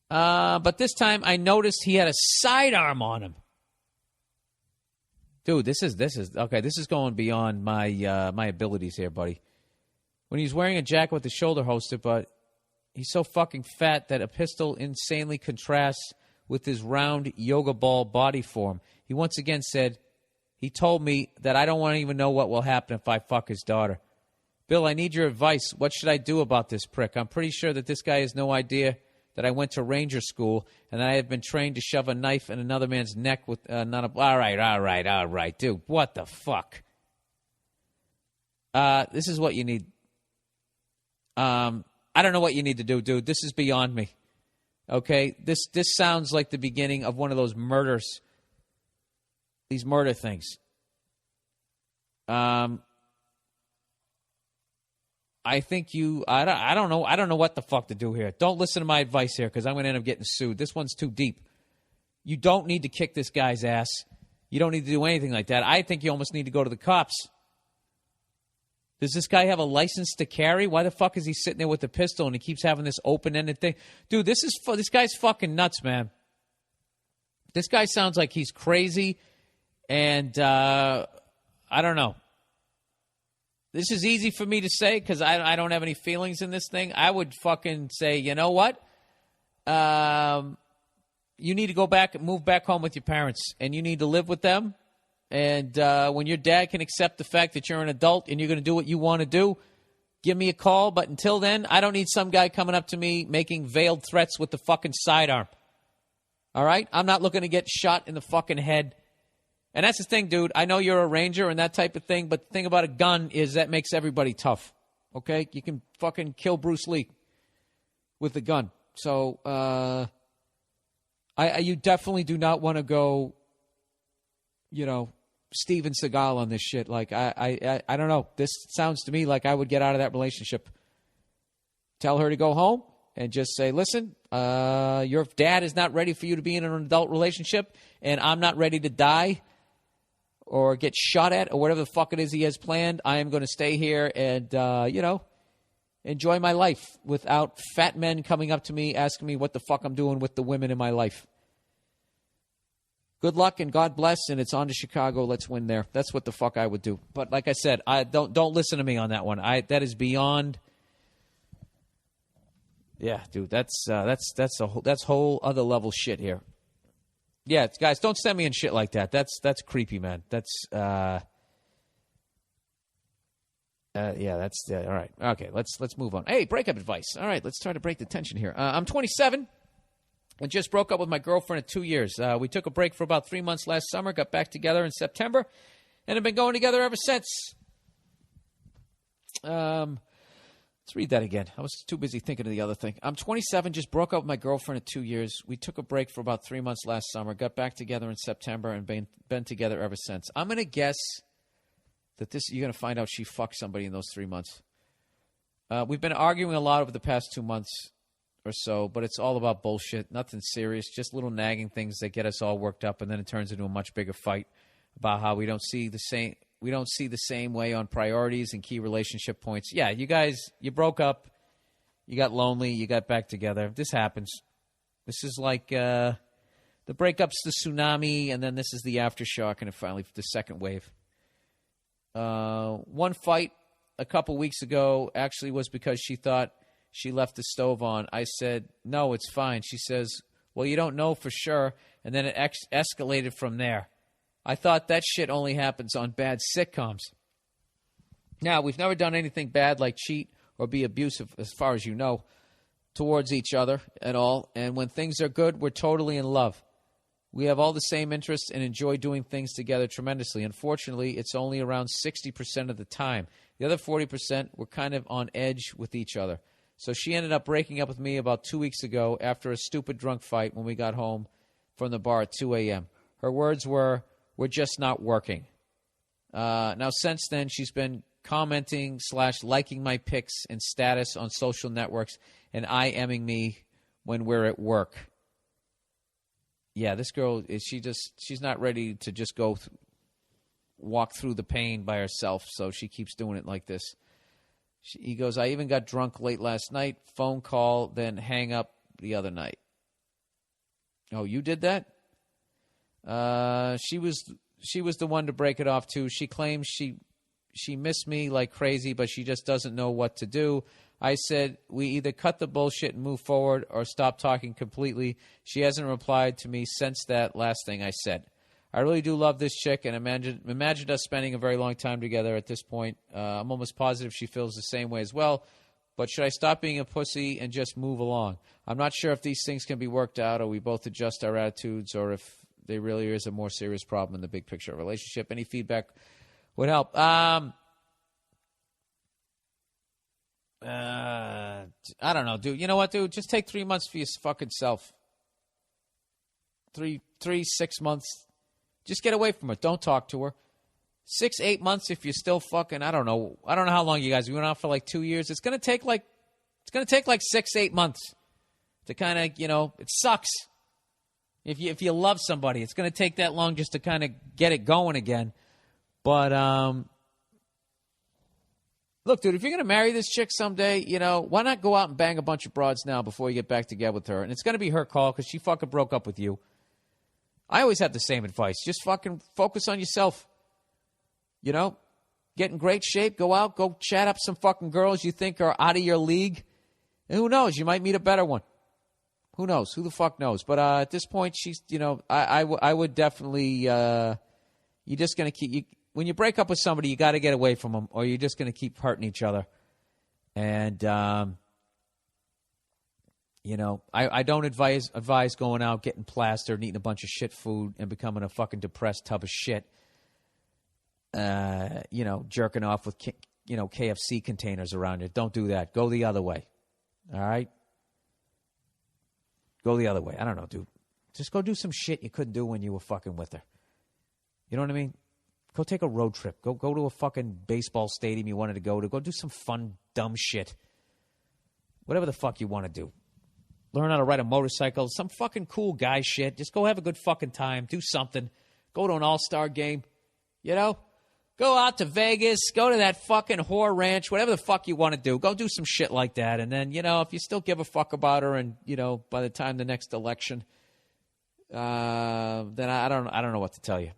but this time I noticed he had a sidearm on him. Dude, this is okay. This is going beyond my my abilities here, buddy. When he's wearing a jacket with the shoulder holster, but he's so fucking fat that a pistol insanely contrasts with his round yoga ball body form. He once again said, he told me that I don't want to even know what will happen if I fuck his daughter. Bill, I need your advice. What should I do about this prick? I'm pretty sure that this guy has no idea that I went to Ranger School and that I have been trained to shove a knife in another man's neck with not a... All right, dude. What the fuck? This is what you need. I don't know what you need to do, dude. This is beyond me. Okay? This sounds like the beginning of one of those murders. These murder things. I think I don't know what the fuck to do here. Don't listen to my advice here because I'm going to end up getting sued. This one's too deep. You don't need to kick this guy's ass. You don't need to do anything like that. I think you almost need to go to the cops. Does this guy have a license to carry? Why the fuck is he sitting there with a pistol and he keeps having this open-ended thing? Dude, this guy's fucking nuts, man. This guy sounds like he's crazy, and I don't know. This is easy for me to say because I don't have any feelings in this thing. I would fucking say, you know what? You need to go back and move back home with your parents, and you need to live with them. And when your dad can accept the fact that you're an adult and you're going to do what you want to do, give me a call. But until then, I don't need some guy coming up to me making veiled threats with the fucking sidearm. All right? I'm not looking to get shot in the fucking head. And that's the thing, dude. I know you're a ranger and that type of thing, but the thing about a gun is that makes everybody tough. Okay? You can fucking kill Bruce Lee with a gun. So, you definitely do not want to go, Steven Seagal on this shit. Like, I don't know. This sounds to me like I would get out of that relationship. Tell her to go home and just say, listen, your dad is not ready for you to be in an adult relationship, and I'm not ready to die or get shot at or whatever the fuck it is he has planned. I am going to stay here and, enjoy my life without fat men coming up to me asking me what the fuck I'm doing with the women in my life. Good luck and God bless, and it's on to Chicago. Let's win there. That's what the fuck I would do. But like I said, I don't listen to me on that one. That is beyond. Yeah, dude, that's whole other level shit here. Yeah, guys, don't send me in shit like that. That's creepy, man. That's all right. Okay, let's move on. Hey, breakup advice. All right, let's try to break the tension here. I'm 27. I just broke up with my girlfriend of 2 years. We took a break for about 3 months last summer, got back together in September, and have been going together ever since. Let's read that again. I was too busy thinking of the other thing. I'm 27, just broke up with my girlfriend of 2 years. We took a break for about 3 months last summer, got back together in September, and been together ever since. I'm going to guess that you're going to find out she fucked somebody in those 3 months. We've been arguing a lot over the past 2 months or so, but it's all about bullshit, nothing serious, just little nagging things that get us all worked up, and then it turns into a much bigger fight about how we don't see the same way on priorities and key relationship points. Yeah, you guys, you broke up, you got lonely, you got back together. This happens. This is like the breakup's the tsunami, and then this is the aftershock, and finally the second wave. One fight a couple weeks ago actually was because she thought she left the stove on. I said, no, it's fine. She says, well, you don't know for sure. And then it escalated from there. I thought that shit only happens on bad sitcoms. Now, we've never done anything bad like cheat or be abusive, as far as you know, towards each other at all. And when things are good, we're totally in love. We have all the same interests and enjoy doing things together tremendously. Unfortunately, it's only around 60% of the time. The other 40%, we're kind of on edge with each other. So she ended up breaking up with me about 2 weeks ago after a stupid drunk fight when we got home from the bar at 2 a.m. Her words were, we're just not working. Now, since then, she's been commenting / liking my pics and status on social networks and IMing me when we're at work. Yeah, this girl, she's not ready to just walk through the pain by herself, so she keeps doing it like this. He goes, I even got drunk late last night, phone call, then hang up the other night. Oh, you did that? She was the one to break it off, too. She claims she missed me like crazy, but she just doesn't know what to do. I said, we either cut the bullshit and move forward or stop talking completely. She hasn't replied to me since that last thing I said. I really do love this chick and imagined us spending a very long time together at this point. I'm almost positive she feels the same way as well. But should I stop being a pussy and just move along? I'm not sure if these things can be worked out or we both adjust our attitudes or if there really is a more serious problem in the big picture of relationship. Any feedback would help. I don't know, dude. You know what, dude? Just take 3 months for your fucking self. 6 months. Just get away from her. Don't talk to her. 6, 8 months if you're still fucking. I don't know how long you guys. We went out for like 2 years. It's gonna take like 6, 8 months to kind of, it sucks. If you love somebody, it's gonna take that long just to kind of get it going again. But look, dude, if you're going to marry this chick someday, why not go out and bang a bunch of broads now before you get back together with her? And it's going to be her call because she fucking broke up with you. I always have the same advice. Just fucking focus on yourself. Get in great shape. Go out. Go chat up some fucking girls you think are out of your league. And who knows? You might meet a better one. Who knows? Who the fuck knows? But at this point, she's, I would definitely, you're just going to keep... When you break up with somebody, you got to get away from them, or you're just going to keep hurting each other. And, I don't advise going out, getting plastered, and eating a bunch of shit food, and becoming a fucking depressed tub of shit. Jerking off with, KFC containers around you. Don't do that. Go the other way. All right? Go the other way. I don't know, dude. Just go do some shit you couldn't do when you were fucking with her. You know what I mean? Go take a road trip. Go to a fucking baseball stadium you wanted to go to. Go do some fun, dumb shit. Whatever the fuck you want to do. Learn how to ride a motorcycle. Some fucking cool guy shit. Just go have a good fucking time. Do something. Go to an all-star game. Go out to Vegas. Go to that fucking whore ranch. Whatever the fuck you want to do. Go do some shit like that. And then, if you still give a fuck about her and, by the time the next election, then I don't know what to tell you.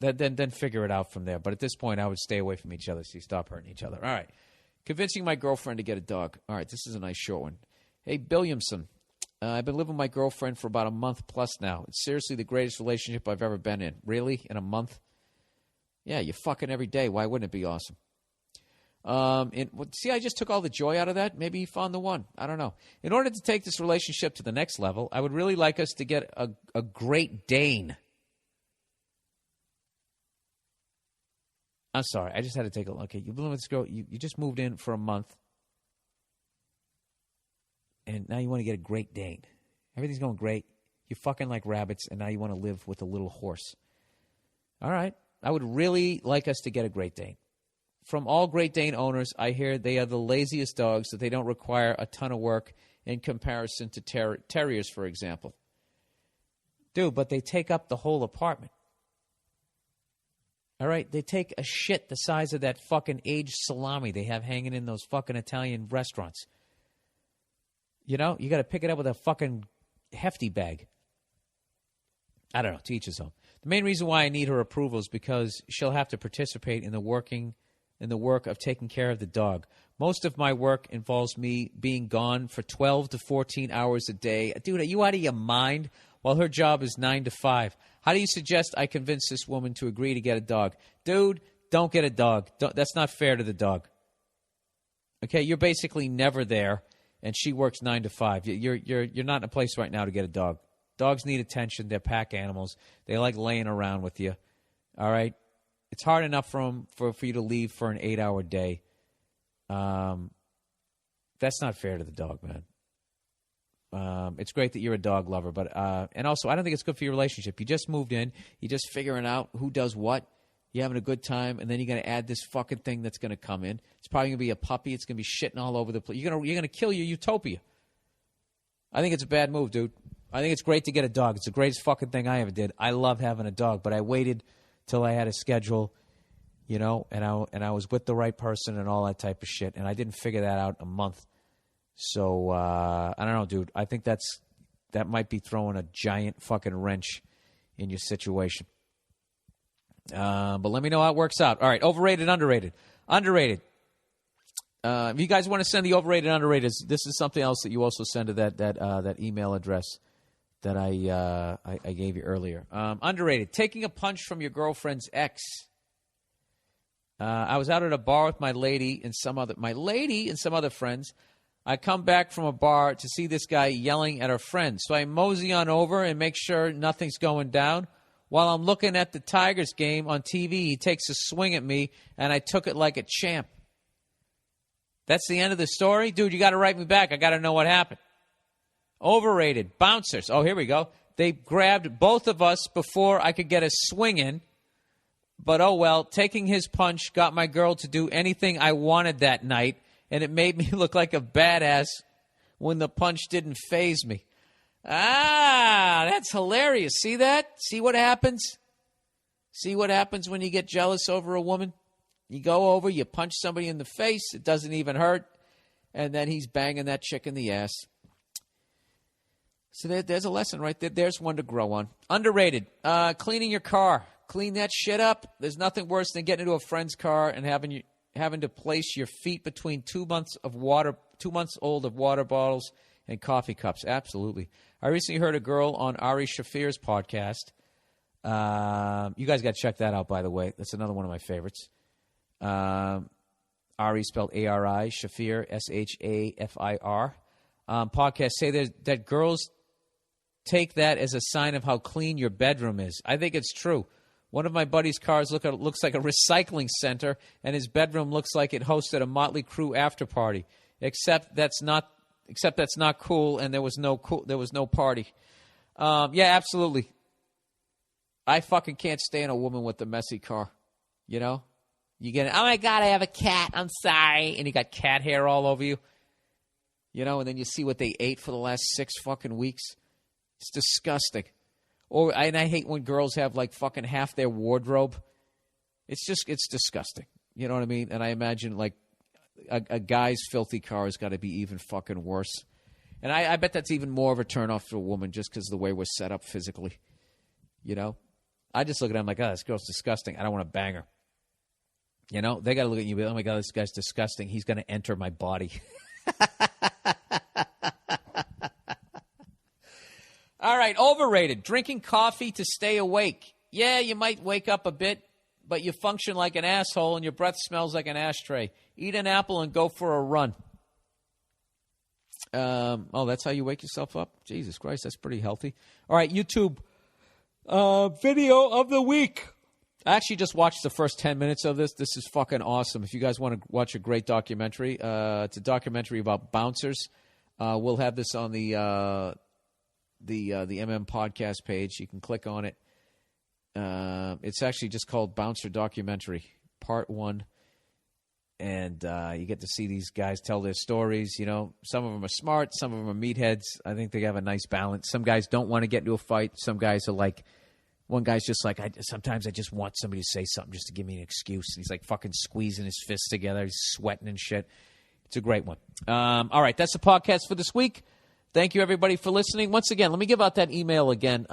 Then figure it out from there. But at this point, I would stay away from each other so you stop hurting each other. All right. Convincing my girlfriend to get a dog. All right, this is a nice short one. Hey, Billiamson. I've been living with my girlfriend for about a month plus now. It's seriously the greatest relationship I've ever been in. Really? In a month? Yeah, you're fucking every day. Why wouldn't it be awesome? See, I just took all the joy out of that. Maybe you found the one. I don't know. In order to take this relationship to the next level, I would really like us to get a Great Dane. I'm sorry. I just had to take a look. Okay, you've been with this girl. You just moved in for a month. And now you want to get a Great Dane. Everything's going great. You fucking like rabbits, and now you want to live with a little horse. All right. I would really like us to get a Great Dane. From all Great Dane owners, I hear they are the laziest dogs, that they don't require a ton of work in comparison to terriers, for example. Dude, but they take up the whole apartment. All right, they take a shit the size of that fucking aged salami they have hanging in those fucking Italian restaurants. You got to pick it up with a fucking hefty bag. I don't know, to each his own. The main reason why I need her approval is because she'll have to participate in the work of taking care of the dog. Most of my work involves me being gone for 12 to 14 hours a day. Dude, are you out of your mind? While her job is 9 to 5. How do you suggest I convince this woman to agree to get a dog? Dude, don't get a dog. That's not fair to the dog. Okay, you're basically never there, and she works 9 to 5. You're not in a place right now to get a dog. Dogs need attention. They're pack animals. They like laying around with you. All right? It's hard enough for you to leave for an 8-hour day. That's not fair to the dog, man. It's great that you're a dog lover, but and also I don't think it's good for your relationship. You just moved in, you're just figuring out who does what. You're having a good time, and then you're going to add this fucking thing that's going to come in. It's probably going to be a puppy. It's going to be shitting all over the place. You're going to kill your utopia. I think it's a bad move, dude. I think it's great to get a dog. It's the greatest fucking thing I ever did. I love having a dog, but I waited till I had a schedule, and I was with the right person and all that type of shit, and I didn't figure that out in a month. So, I don't know, dude. I think that might be throwing a giant fucking wrench in your situation. But let me know how it works out. All right, overrated, underrated. Underrated. If you guys want to send the overrated, underrated, this is something else that you also send to that email address that I gave you earlier. Underrated. Taking a punch from your girlfriend's ex. I was out at a bar with my lady and some other friends. I come back from a bar to see this guy yelling at our friends. So I mosey on over and make sure nothing's going down. While I'm looking at the Tigers game on TV, he takes a swing at me, and I took it like a champ. That's the end of the story? Dude, you got to write me back. I got to know what happened. Overrated. Bouncers. Oh, here we go. They grabbed both of us before I could get a swing in. But oh well, taking his punch got my girl to do anything I wanted that night, and it made me look like a badass when the punch didn't faze me. Ah, that's hilarious. See that? See what happens? See what happens when you get jealous over a woman? You go over, you punch somebody in the face, it doesn't even hurt, and then he's banging that chick in the ass. So there's a lesson right there. There's one to grow on. Underrated. Cleaning your car. Clean that shit up. There's nothing worse than getting into a friend's car and having to place your feet between 2 months old of water bottles and coffee cups. Absolutely. I recently heard a girl on Ari Shafir's podcast. You guys got to check that out, by the way. That's another one of my favorites. Ari spelled A-R-I, Shafir, S-H-A-F-I-R. Podcast say that girls take that as a sign of how clean your bedroom is. I think it's true. One of my buddy's cars looks like a recycling center, and his bedroom looks like it hosted a Motley Crue after party. Except that's not cool, and there was no party. Yeah, absolutely. I fucking can't stand a woman with a messy car. You know, you get, oh my God, I have a cat. I'm sorry, and you got cat hair all over you. You know, and then you see what they ate for the last 6 fucking weeks. It's disgusting. And I hate when girls have like fucking half their wardrobe. It's disgusting. You know what I mean? And I imagine like a guy's filthy car has got to be even fucking worse. And I bet that's even more of a turnoff for a woman just because of the way we're set up physically. You know? I just look at them like, oh, this girl's disgusting. I don't want to bang her. You know? They got to look at you and be like, oh my God, this guy's disgusting. He's going to enter my body. All right, overrated. Drinking coffee to stay awake. Yeah, you might wake up a bit, but you function like an asshole and your breath smells like an ashtray. Eat an apple and go for a run. That's how you wake yourself up? Jesus Christ, that's pretty healthy. All right, YouTube video of the week. I actually just watched the first 10 minutes of this. This is fucking awesome. If you guys want to watch a great documentary, it's a documentary about bouncers. We'll have this on the MM podcast page. You can click on it. It's actually just called Bouncer Documentary, Part 1. And you get to see these guys tell their stories. You know, some of them are smart. Some of them are meatheads. I think they have a nice balance. Some guys don't want to get into a fight. Some guys are like, one guy's just like, sometimes I just want somebody to say something just to give me an excuse. And he's like fucking squeezing his fists together. He's sweating and shit. It's a great one. All right, that's the podcast for this week. Thank you, everybody, for listening. Once again, let me give out that email again,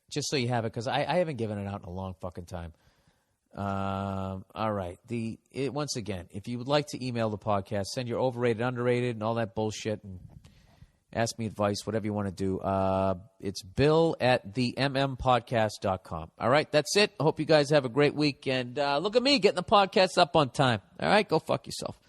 just so you have it, because I haven't given it out in a long fucking time. All right. Once again, if you would like to email the podcast, send your overrated, underrated, and all that bullshit, and ask me advice, whatever you want to do. It's bill@themmpodcast.com. All right, that's it. I hope you guys have a great week, and look at me getting the podcast up on time. All right, go fuck yourself.